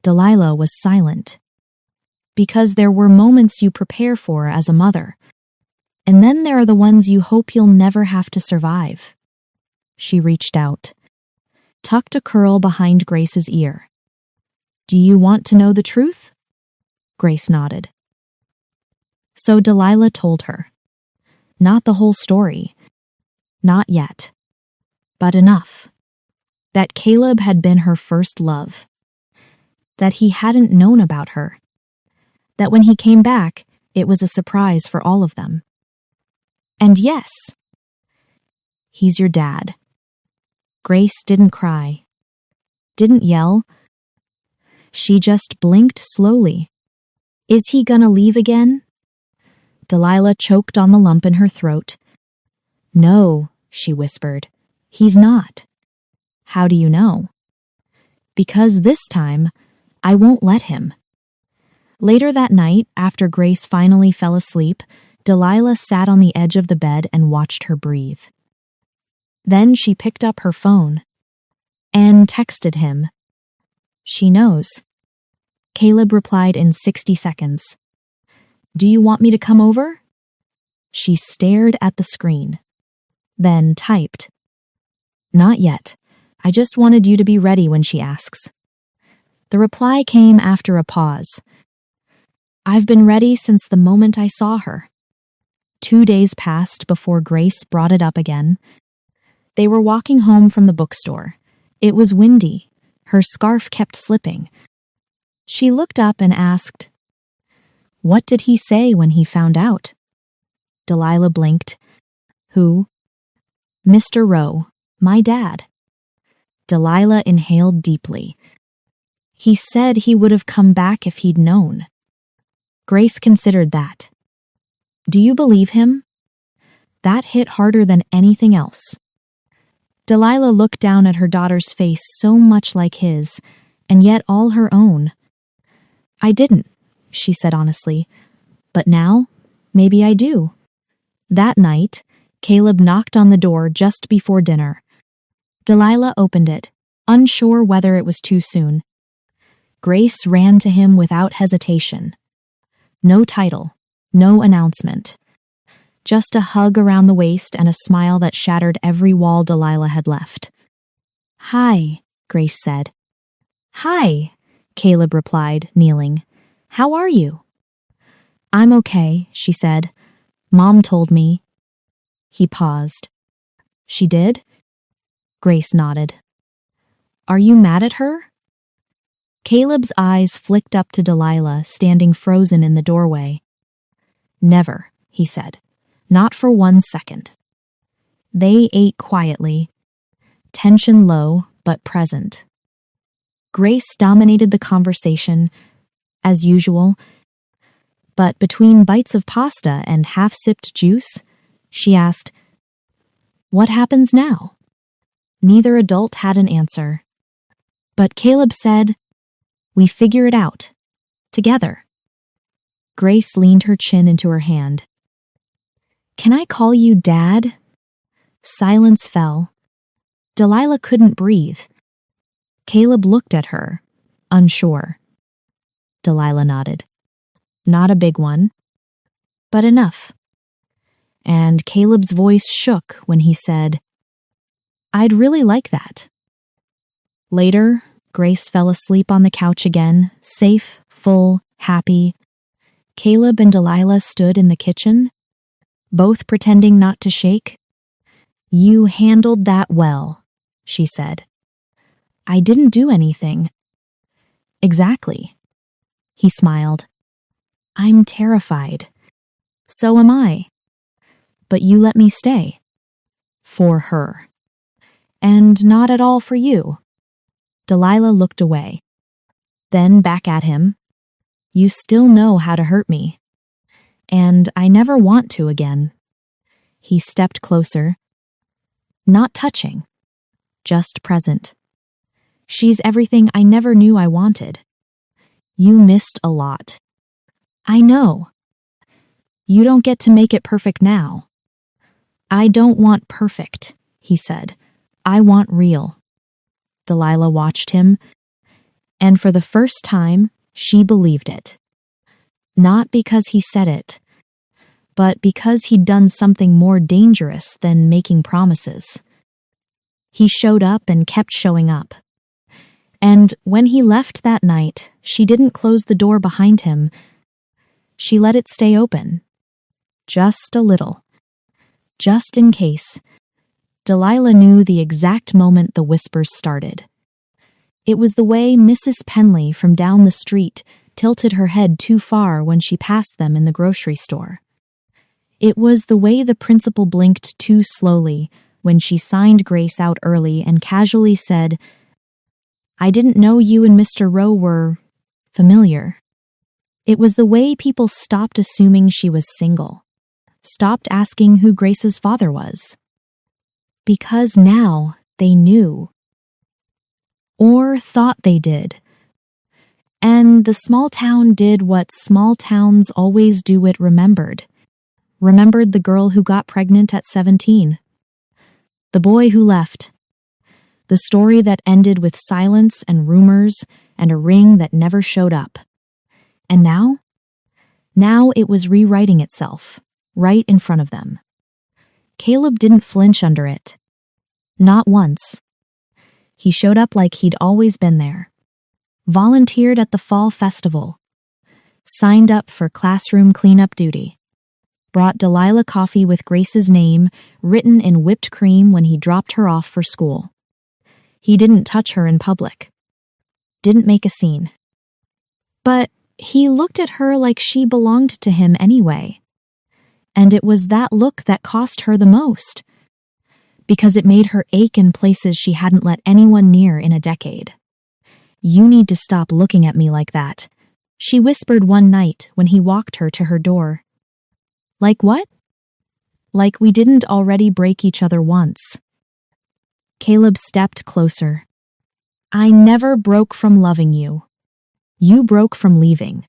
Delilah was silent. "Because there were moments you prepare for as a mother, and then there are the ones you hope you'll never have to survive." She reached out, tucked a curl behind Grace's ear. "Do you want to know the truth?" Grace nodded. So Delilah told her. Not the whole story. Not yet. But enough. That Caleb had been her first love. That he hadn't known about her. That when he came back, it was a surprise for all of them. And yes, he's your dad. Grace didn't cry. Didn't yell. She just blinked slowly. Is he gonna leave again? Delilah choked on the lump in her throat. No, she whispered. He's not. How do you know? Because this time, I won't let him. Later that night, after Grace finally fell asleep, Delilah sat on the edge of the bed and watched her breathe. Then she picked up her phone and texted him. She knows. Caleb replied in 60 seconds. Do you want me to come over? She stared at the screen, then typed. Not yet. I just wanted you to be ready when she asks. The reply came after a pause. I've been ready since the moment I saw her. 2 days passed before Grace brought it up again. They were walking home from the bookstore. It was windy. Her scarf kept slipping. She looked up and asked, What did he say when he found out? Delilah blinked. Who? Mr. Rowe, my dad. Delilah inhaled deeply. He said he would have come back if he'd known. Grace considered that. Do you believe him? That hit harder than anything else. Delilah looked down at her daughter's face so much like his, and yet all her own. I didn't, she said honestly, but now, maybe I do. That night, Caleb knocked on the door just before dinner. Delilah opened it, unsure whether it was too soon. Grace ran to him without hesitation. No title, no announcement. Just a hug around the waist and a smile that shattered every wall Delilah had left. Hi, Grace said. Hi, Caleb replied, kneeling. How are you? I'm okay, she said. Mom told me. He paused. She did? Grace nodded. Are you mad at her? Caleb's eyes flicked up to Delilah, standing frozen in the doorway. Never, he said. Not for 1 second. They ate quietly, tension low but present. Grace dominated the conversation, as usual, but between bites of pasta and half-sipped juice, she asked, What happens now? Neither adult had an answer. But Caleb said, We figure it out. Together. Grace leaned her chin into her hand. Can I call you Dad? Silence fell. Delilah couldn't breathe. Caleb looked at her, unsure. Delilah nodded. Not a big one, but enough. And Caleb's voice shook when he said, I'd really like that. Later, Grace fell asleep on the couch again, safe, full, happy. Caleb and Delilah stood in the kitchen, both pretending not to shake. You handled that well, she said. I didn't do anything. Exactly. He smiled. I'm terrified. So am I. But you let me stay. For her. And not at all for you. Delilah looked away. Then back at him. You still know how to hurt me. And I never want to again. He stepped closer. Not touching. Just present. She's everything I never knew I wanted. You missed a lot. I know. You don't get to make it perfect now. I don't want perfect, he said. I want real. Delilah watched him, and for the first time, she believed it. Not because he said it, but because he'd done something more dangerous than making promises. He showed up and kept showing up. And when he left that night, she didn't close the door behind him. She let it stay open, just a little. Just in case. Delilah knew the exact moment the whispers started. It was the way Mrs. Penley from down the street tilted her head too far when she passed them in the grocery store. It was the way the principal blinked too slowly when she signed Grace out early and casually said, "I didn't know you and Mr. Rowe were familiar." It was the way people stopped assuming she was single, stopped asking who Grace's father was. Because now they knew. Or thought they did. And the small town did what small towns always do. It remembered. Remembered the girl who got pregnant at 17. The boy who left. The story that ended with silence and rumors and a ring that never showed up. And now? Now it was rewriting itself, right in front of them. Caleb didn't flinch under it. Not once. He showed up like he'd always been there. Volunteered at the fall festival. Signed up for classroom cleanup duty. Brought Delilah coffee with Grace's name written in whipped cream when he dropped her off for school. He didn't touch her in public. Didn't make a scene. But he looked at her like she belonged to him anyway. And it was that look that cost her the most. Because it made her ache in places she hadn't let anyone near in a decade. "You need to stop looking at me like that," she whispered one night when he walked her to her door. "Like what?" "Like we didn't already break each other once." Caleb stepped closer. "I never broke from loving you. You broke from leaving."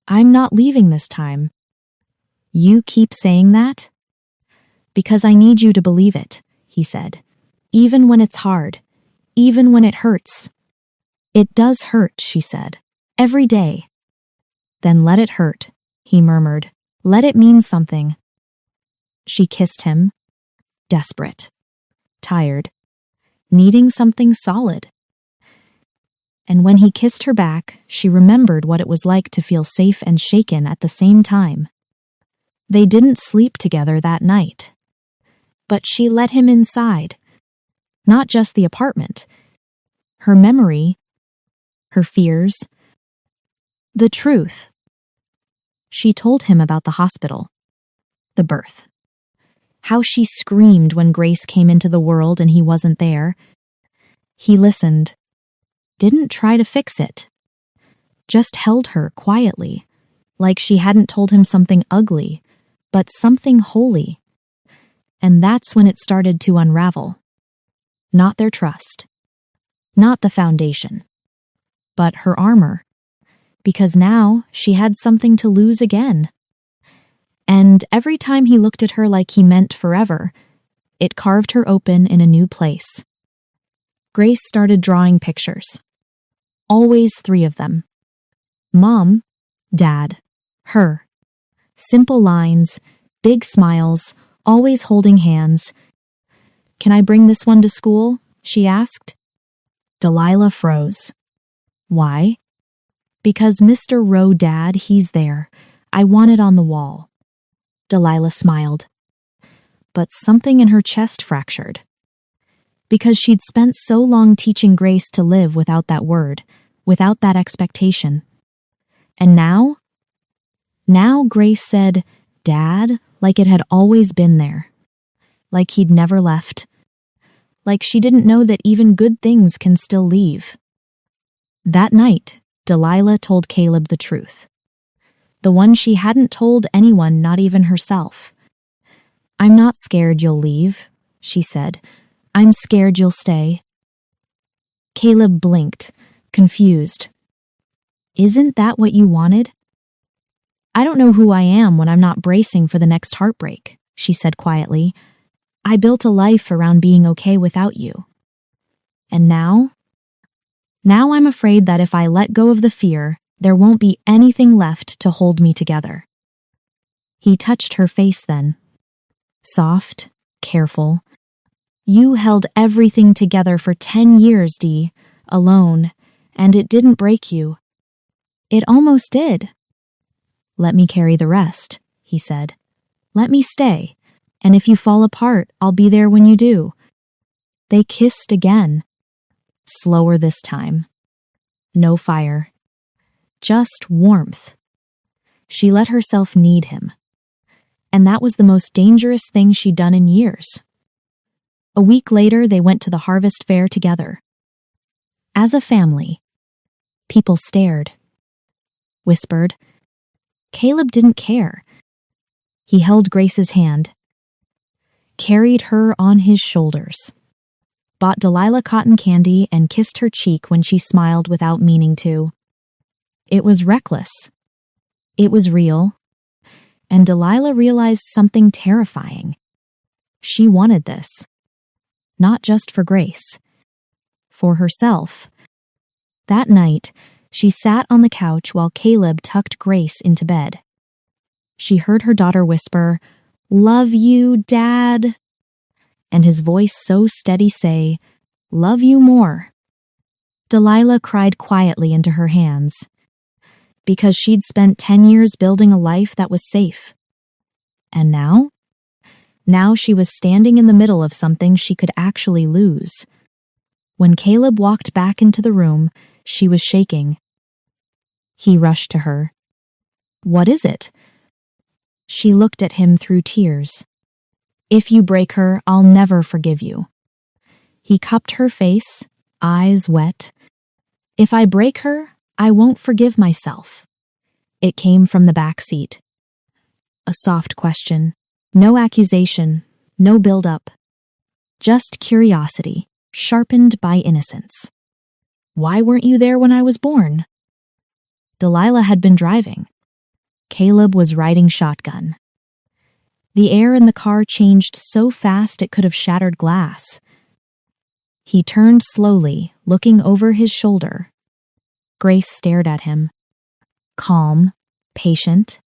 "I'm not leaving this time." "You keep saying that?" "Because I need you to believe it," he said. "Even when it's hard. Even when it hurts." "It does hurt," she said. "Every day." "Then let it hurt," he murmured. "Let it mean something." She kissed him. Desperate. Tired. Needing something solid. And when he kissed her back, she remembered what it was like to feel safe and shaken at the same time. They didn't sleep together that night. But she let him inside. Not just the apartment. Her memory. Her fears. The truth. She told him about the hospital. The birth. How she screamed when Grace came into the world and he wasn't there. He listened. Didn't try to fix it. Just held her quietly, like she hadn't told him something ugly, but something holy. And that's when it started to unravel. Not their trust. Not the foundation. But her armor. Because now she had something to lose again. And every time he looked at her like he meant forever, it carved her open in a new place. Grace started drawing pictures. Always 3 of them. Mom, Dad, her. Simple lines, big smiles, always holding hands. "Can I bring this one to school?" she asked. Delilah froze. "Why?" "Because Mr. Rowe, Dad, he's there. I want it on the wall." Delilah smiled. But something in her chest fractured. Because she'd spent so long teaching Grace to live without that word, without that expectation. And now? Now Grace said, "Dad," like it had always been there. Like he'd never left. Like she didn't know that even good things can still leave. That night, Delilah told Caleb the truth. The one she hadn't told anyone, not even herself. "I'm not scared you'll leave," she said. "I'm scared you'll stay." Caleb blinked, confused. "Isn't that what you wanted?" "I don't know who I am when I'm not bracing for the next heartbreak," she said quietly. "I built a life around being okay without you. And now? Now I'm afraid that if I let go of the fear, there won't be anything left to hold me together." He touched her face then. Soft, careful. "You held everything together for 10 years, Dee, alone, and it didn't break you. It almost did." "Let me carry the rest," he said. Let me stay, and if you fall apart, I'll be there when you do. They kissed again. Slower this time. No fire. Just warmth. She let herself need him. And that was the most dangerous thing she'd done in years. A week later, they went to the harvest fair together. As a family. People stared. Whispered. Caleb didn't care. He held Grace's hand. Carried her on his shoulders. Bought Delilah cotton candy and kissed her cheek when she smiled without meaning to. It was reckless. It was real. And Delilah realized something terrifying. She wanted this. Not just for Grace. For herself. That night, she sat on the couch while Caleb tucked Grace into bed. She heard her daughter whisper, "Love you, Dad," and his voice so steady say, "Love you more." Delilah cried quietly into her hands, because she'd spent 10 years building a life that was safe. And now? Now she was standing in the middle of something she could actually lose. When Caleb walked back into the room, she was shaking. He rushed to her. "What is it?" She looked at him through tears. "If you break her, I'll never forgive you." He cupped her face, eyes wet. "If I break her, I won't forgive myself." It came from the back seat. A soft question. No accusation, no build-up. Just curiosity, sharpened by innocence. "Why weren't you there when I was born?" Delilah had been driving. Caleb was riding shotgun. The air in the car changed so fast it could have shattered glass. He turned slowly, looking over his shoulder. Grace stared at him. Calm, patient.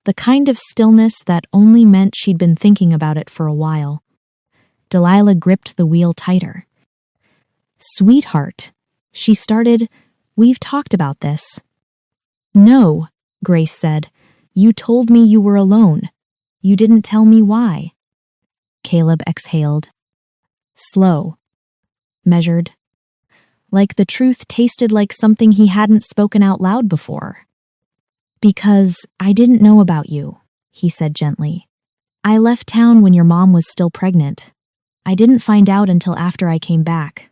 The kind of stillness that only meant she'd been thinking about it for a while. Delilah gripped the wheel tighter. "Sweetheart," she started, "we've talked about this." "No," Grace said. "You told me you were alone. You didn't tell me why." Caleb exhaled. Slow. Measured. Like the truth tasted like something he hadn't spoken out loud before. "Because I didn't know about you," he said gently. "I left town when your mom was still pregnant. I didn't find out until after I came back."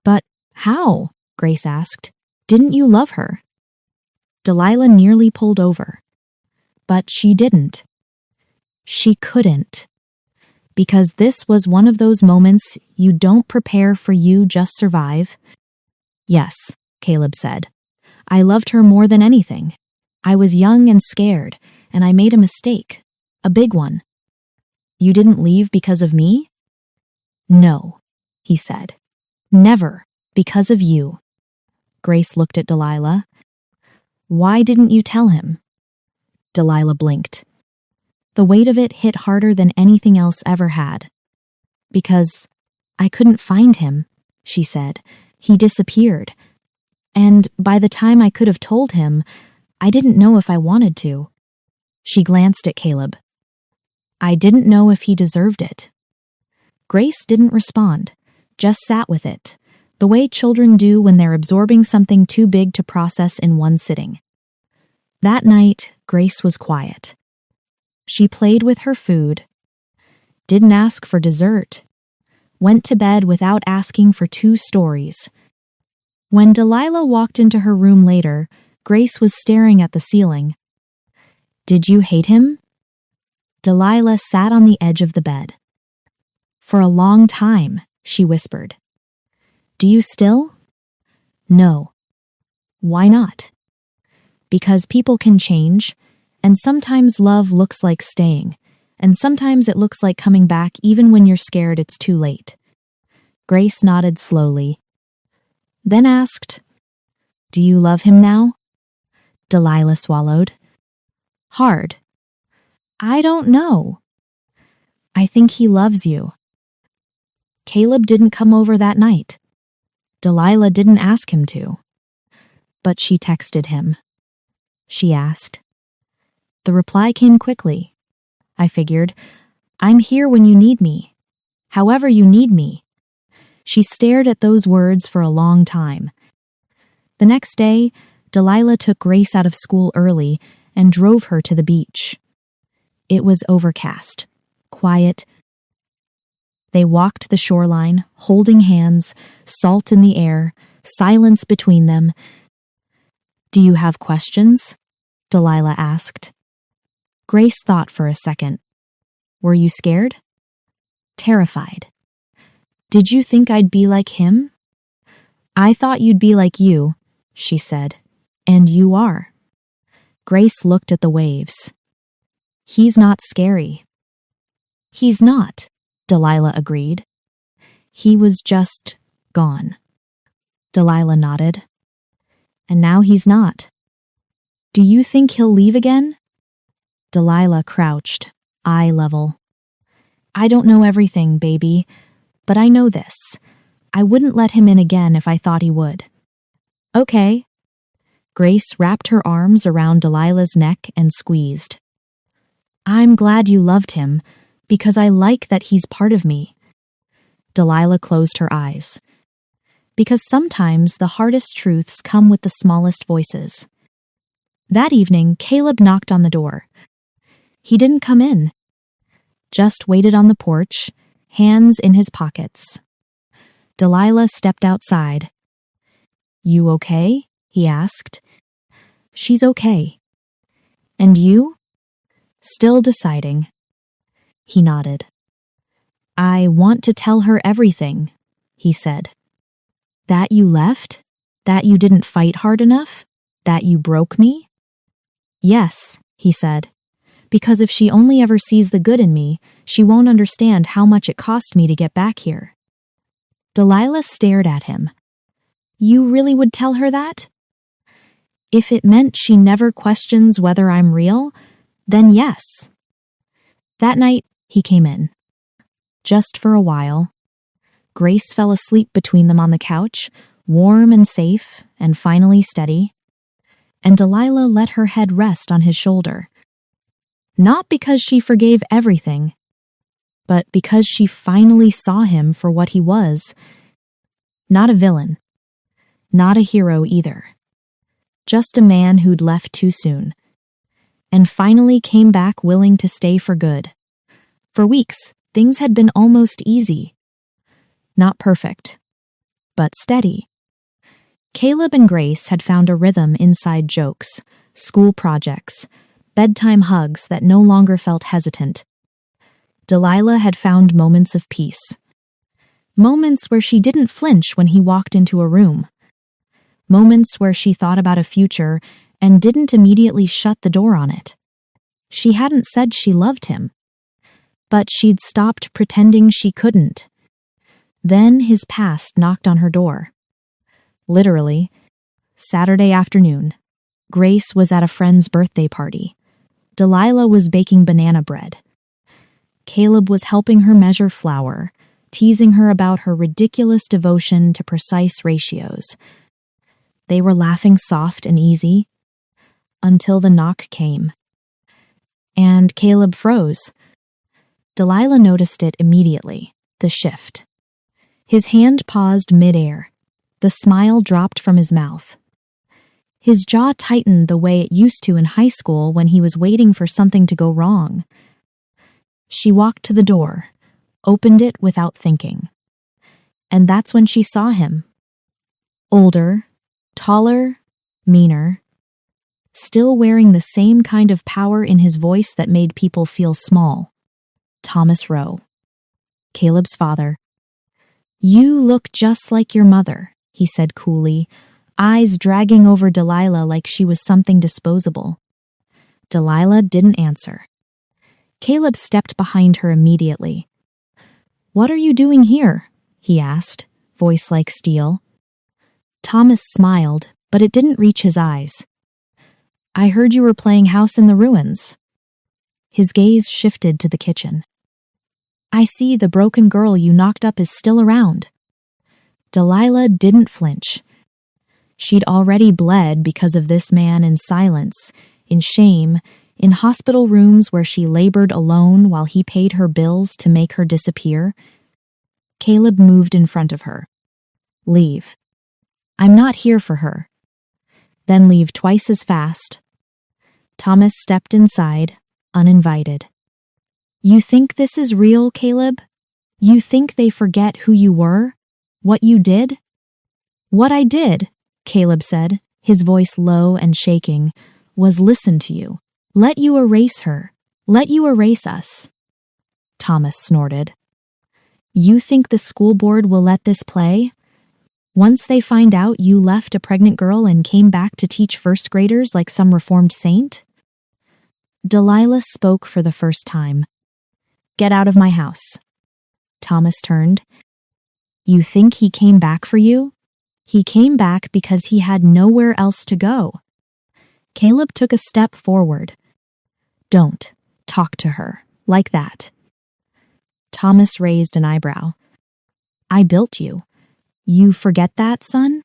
"But how?" Grace asked. "Didn't you love her?" Delilah nearly pulled over. But she didn't. She couldn't. Because this was one of those moments you don't prepare for, you just survive. "Yes," Caleb said. "I loved her more than anything. I was young and scared, and I made a mistake. A big one." "You didn't leave because of me?" "No," he said. "Never because of you." Grace looked at Delilah. "Why didn't you tell him?" Delilah blinked. The weight of it hit harder than anything else ever had. "Because I couldn't find him," she said. "He disappeared. And by the time I could have told him, I didn't know if I wanted to." She glanced at Caleb. "I didn't know if he deserved it." Grace didn't respond, just sat with it, the way children do when they're absorbing something too big to process in one sitting. That night, Grace was quiet. She played with her food, didn't ask for dessert, went to bed without asking for 2 stories. When Delilah walked into her room later, Grace was staring at the ceiling. "Did you hate him?" Delilah sat on the edge of the bed. "For a long time," she whispered. "Do you still?" "No." "Why not?" "Because people can change, and sometimes love looks like staying, and sometimes it looks like coming back even when you're scared it's too late." Grace nodded slowly. Then asked, "Do you love him now?" Delilah swallowed. "Hard." "I don't know." "I think he loves you." Caleb didn't come over that night. Delilah didn't ask him to. But she texted him. She asked, The reply came quickly. I figured, I'm here when you need me. However you need me. She stared at those words for a long time. The next day, Delilah took Grace out of school early and drove her to the beach. It was overcast, quiet. They walked the shoreline, holding hands, salt in the air, silence between them. Do you have questions? Delilah asked. Grace thought for a second. Were you scared? Terrified. Did you think I'd be like him? I thought you'd be like you, she said. And you are. Grace looked at the waves. He's not scary. He's not, Delilah agreed. He was just gone. Delilah nodded. And now he's not. Do you think he'll leave again? Delilah crouched, eye level. I don't know everything, baby, but I know this. I wouldn't let him in again if I thought he would. Okay. Grace wrapped her arms around Delilah's neck and squeezed. I'm glad you loved him, because I like that he's part of me. Delilah closed her eyes. Because sometimes the hardest truths come with the smallest voices. That evening, Caleb knocked on the door. He didn't come in. Just waited on the porch, hands in his pockets. Delilah stepped outside. You okay? He asked. She's okay. And you? Still deciding. He nodded. I want to tell her everything, he said. That you left? That you didn't fight hard enough? That you broke me? Yes, he said. Because if she only ever sees the good in me, she won't understand how much it cost me to get back here. Delilah stared at him. You really would tell her that? If it meant she never questions whether I'm real, then yes. That night, he came in. Just for a while. Grace fell asleep between them on the couch, warm and safe, and finally steady. And Delilah let her head rest on his shoulder. Not because she forgave everything, but because she finally saw him for what he was. Not a villain. Not a hero either. Just a man who'd left too soon. And finally came back willing to stay for good. For weeks, things had been almost easy. Not perfect, but steady. Caleb and Grace had found a rhythm inside jokes, school projects, bedtime hugs that no longer felt hesitant. Delilah had found moments of peace. Moments where she didn't flinch when he walked into a room. Moments where she thought about a future and didn't immediately shut the door on it. She hadn't said she loved him, but she'd stopped pretending she couldn't. Then his past knocked on her door. Literally, Saturday afternoon, Grace was at a friend's birthday party. Delilah was baking banana bread. Caleb was helping her measure flour, teasing her about her ridiculous devotion to precise ratios. They were laughing soft and easy, until the knock came. And Caleb froze. Delilah noticed it immediately, the shift. His hand paused midair. The smile dropped from his mouth. His jaw tightened the way it used to in high school when he was waiting for something to go wrong. She walked to the door, opened it without thinking. And that's when she saw him. Older, taller, meaner, still wearing the same kind of power in his voice that made people feel small. Thomas Rowe, Caleb's father. You look just like your mother, he said coolly, eyes dragging over Delilah like she was something disposable. Delilah didn't answer. Caleb stepped behind her immediately. What are you doing here? He asked, voice like steel. Thomas smiled, but it didn't reach his eyes. I heard you were playing House in the Ruins. His gaze shifted to the kitchen. I see the broken girl you knocked up is still around. Delilah didn't flinch. She'd already bled because of this man in silence, in shame, in hospital rooms where she labored alone while he paid her bills to make her disappear. Caleb moved in front of her. Leave. I'm not here for her. Then leave twice as fast. Thomas stepped inside, uninvited. You think this is real, Caleb? You think they forget who you were? What you did? What I did, Caleb said, his voice low and shaking, was listen to you. Let you erase her. Let you erase us. Thomas snorted. You think the school board will let this play? Once they find out you left a pregnant girl and came back to teach first graders like some reformed saint? Delilah spoke for the first time. Get out of my house. Thomas turned. You think he came back for you? He came back because he had nowhere else to go. Caleb took a step forward. Don't talk to her like that. Thomas raised an eyebrow. I built you. You forget that, son?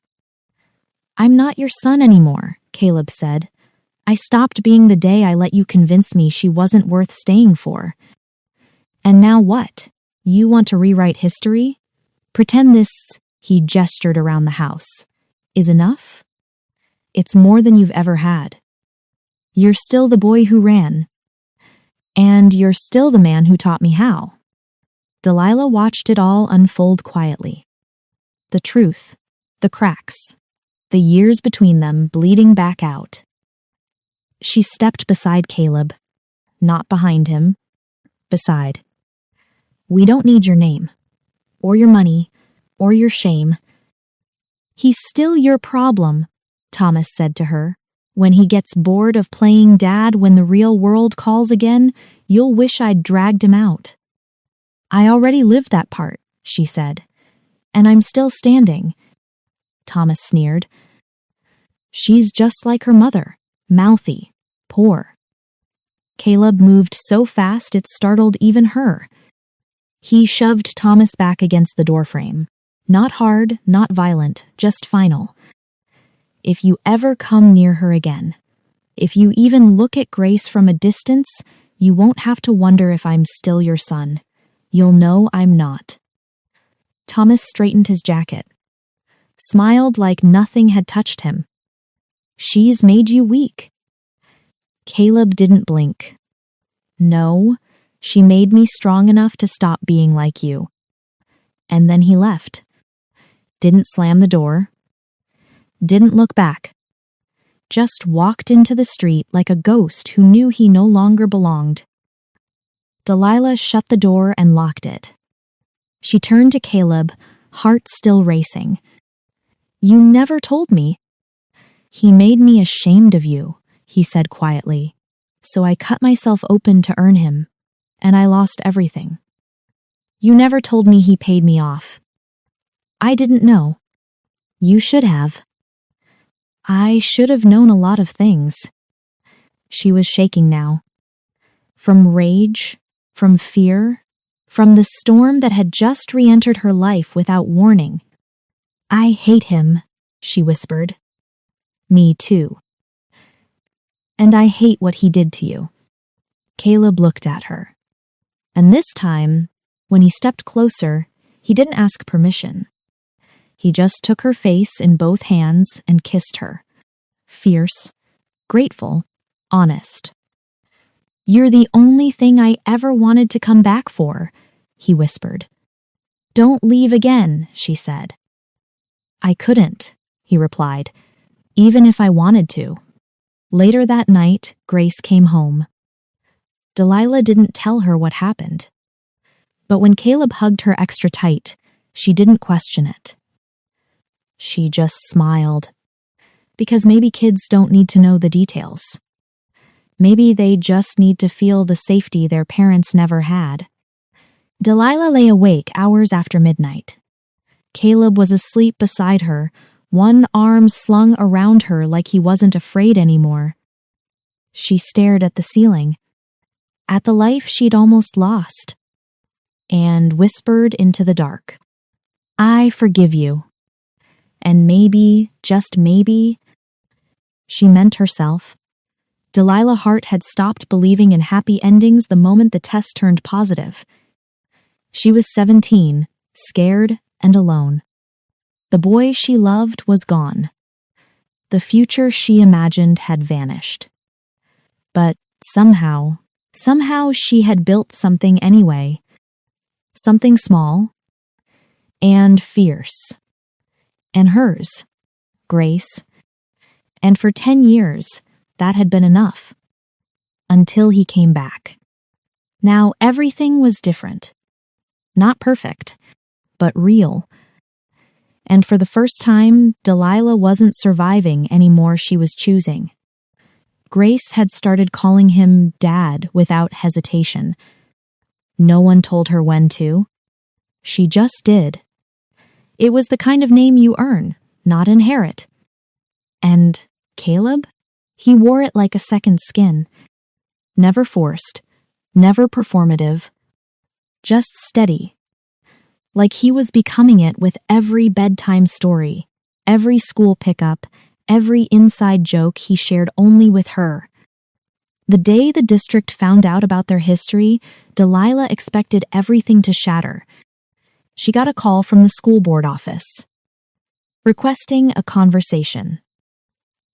I'm not your son anymore, Caleb said. I stopped being the day I let you convince me she wasn't worth staying for. And now what? You want to rewrite history? Pretend this, he gestured around the house, is enough? It's more than you've ever had. You're still the boy who ran. And you're still the man who taught me how. Delilah watched it all unfold quietly. The truth, the cracks, the years between them bleeding back out. She stepped beside Caleb, not behind him, beside. We don't need your name, or your money, or your shame. He's still your problem, Thomas said to her. When he gets bored of playing dad when the real world calls again, you'll wish I'd dragged him out. I already lived that part, she said, and I'm still standing. Thomas sneered. She's just like her mother, mouthy, poor. Caleb moved so fast it startled even her. He shoved Thomas back against the doorframe. Not hard, not violent, just final. If you ever come near her again, if you even look at Grace from a distance, you won't have to wonder if I'm still your son. You'll know I'm not. Thomas straightened his jacket, smiled like nothing had touched him. She's made you weak. Caleb didn't blink. No, she made me strong enough to stop being like you. And then he left. Didn't slam the door. Didn't look back. Just walked into the street like a ghost who knew he no longer belonged. Delilah shut the door and locked it. She turned to Caleb, heart still racing. You never told me. He made me ashamed of you, he said quietly. So I cut myself open to earn him, and I lost everything. You never told me he paid me off. I didn't know. You should have. I should have known a lot of things. She was shaking now. From rage, from fear, from the storm that had just re-entered her life without warning. I hate him, she whispered. Me too. And I hate what he did to you. Caleb looked at her. And this time, when he stepped closer, he didn't ask permission. He just took her face in both hands and kissed her. Fierce, grateful, honest. You're the only thing I ever wanted to come back for, he whispered. Don't leave again, she said. I couldn't, he replied, even if I wanted to. Later that night, Grace came home. Delilah didn't tell her what happened. But when Caleb hugged her extra tight, she didn't question it. She just smiled. Because maybe kids don't need to know the details. Maybe they just need to feel the safety their parents never had. Delilah lay awake hours after midnight. Caleb was asleep beside her, one arm slung around her like he wasn't afraid anymore. She stared at the ceiling, at the life she'd almost lost, and whispered into the dark, I forgive you. And maybe, just maybe, she meant herself. Delilah Hart had stopped believing in happy endings the moment the test turned positive. She was 17, scared and alone. The boy she loved was gone. The future she imagined had vanished. But somehow she had built something anyway. Something small and fierce. And hers, Grace. And for 10 years, that had been enough. Until he came back. Now everything was different. Not perfect, but real. And for the first time, Delilah wasn't surviving anymore, she was choosing. Grace had started calling him Dad without hesitation. No one told her when to. She just did. It was the kind of name you earn, not inherit. And Caleb? He wore it like a second skin. Never forced, never performative. Just steady. Like he was becoming it with every bedtime story, every school pickup, every inside joke he shared only with her. The day the district found out about their history, Delilah expected everything to shatter. She got a call from the school board office, requesting a conversation.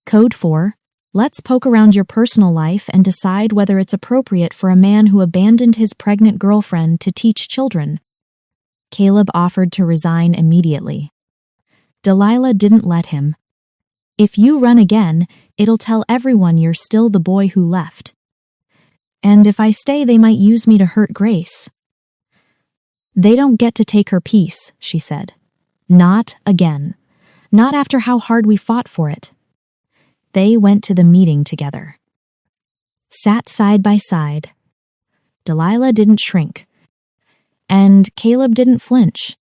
Code 4, let's poke around your personal life and decide whether it's appropriate for a man who abandoned his pregnant girlfriend to teach children. Caleb offered to resign immediately. Delilah didn't let him. If you run again, it'll tell everyone you're still the boy who left. And if I stay, they might use me to hurt Grace. They don't get to take her peace, she said. Not again. Not after how hard we fought for it. They went to the meeting together. Sat side by side. Delilah didn't shrink. And Caleb didn't flinch.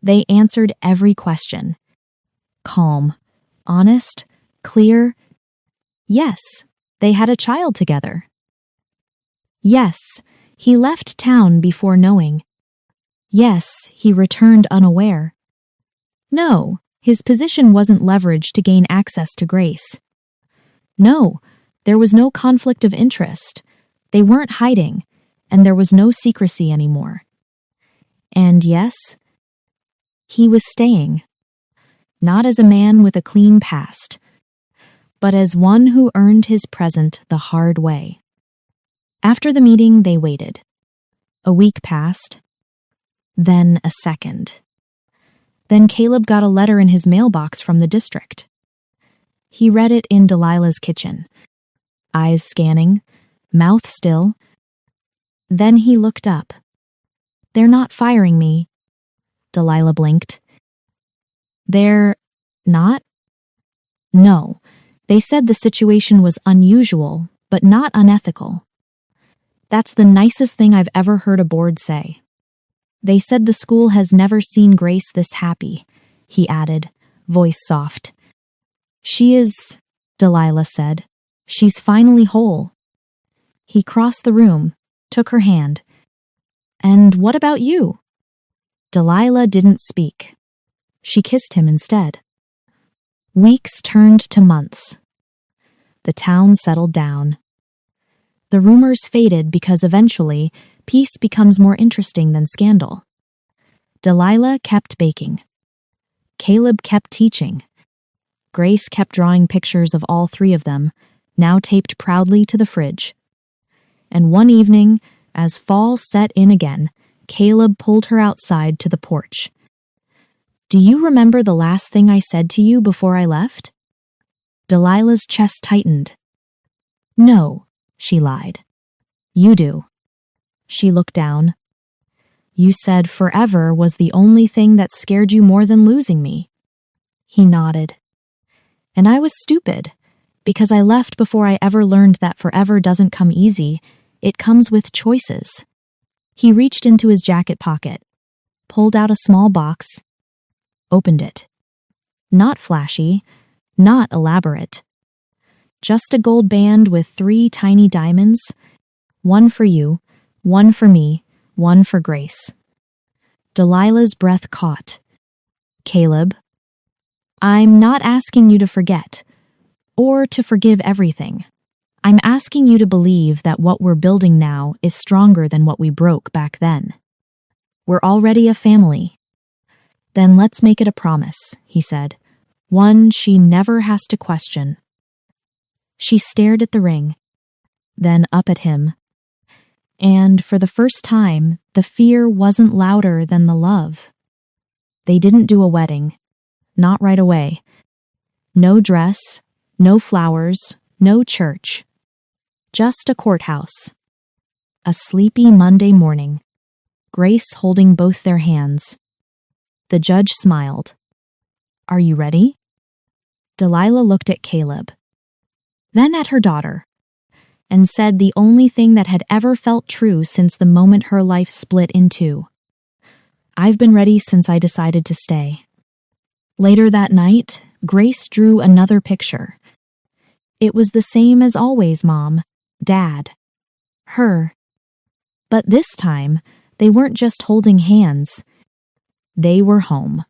They answered every question. Calm, honest, clear. Yes, they had a child together. Yes, he left town before knowing. Yes, he returned unaware. No, his position wasn't leveraged to gain access to Grace. No, there was no conflict of interest. They weren't hiding, and there was no secrecy anymore. And yes, he was staying. Not as a man with a clean past, but as one who earned his present the hard way. After the meeting, they waited. A week passed. Then a second. Then Caleb got a letter in his mailbox from the district. He read it in Delilah's kitchen, eyes scanning, mouth still. Then he looked up. They're not firing me. Delilah blinked. They're not? No. They said the situation was unusual, but not unethical. That's the nicest thing I've ever heard a board say. They said the school has never seen Grace this happy, he added, voice soft. She is, Delilah said. She's finally whole. He crossed the room, took her hand. And what about you? Delilah didn't speak. She kissed him instead. Weeks turned to months. The town settled down. The rumors faded because eventually, peace becomes more interesting than scandal. Delilah kept baking. Caleb kept teaching. Grace kept drawing pictures of all three of them, now taped proudly to the fridge. And one evening, as fall set in again, Caleb pulled her outside to the porch. Do you remember the last thing I said to you before I left? Delilah's chest tightened. No, she lied. You do. She looked down. You said forever was the only thing that scared you more than losing me. He nodded. And I was stupid, because I left before I ever learned that forever doesn't come easy. It comes with choices. He reached into his jacket pocket, pulled out a small box, opened it. Not flashy, not elaborate. Just a gold band with 3 tiny diamonds, one for you, one for me, one for Grace. Delilah's breath caught. Caleb, I'm not asking you to forget, or to forgive everything. I'm asking you to believe that what we're building now is stronger than what we broke back then. We're already a family. Then let's make it a promise, he said, one she never has to question. She stared at the ring, then up at him, and for the first time, the fear wasn't louder than the love. They didn't do a wedding, not right away. No dress, no flowers, no church. Just a courthouse. A sleepy Monday morning. Grace holding both their hands. The judge smiled. Are you ready? Delilah looked at Caleb, then at her daughter, and said the only thing that had ever felt true since the moment her life split in two. I've been ready since I decided to stay. Later that night, Grace drew another picture. It was the same as always, Mom, Dad, her. But this time, they weren't just holding hands. They were home.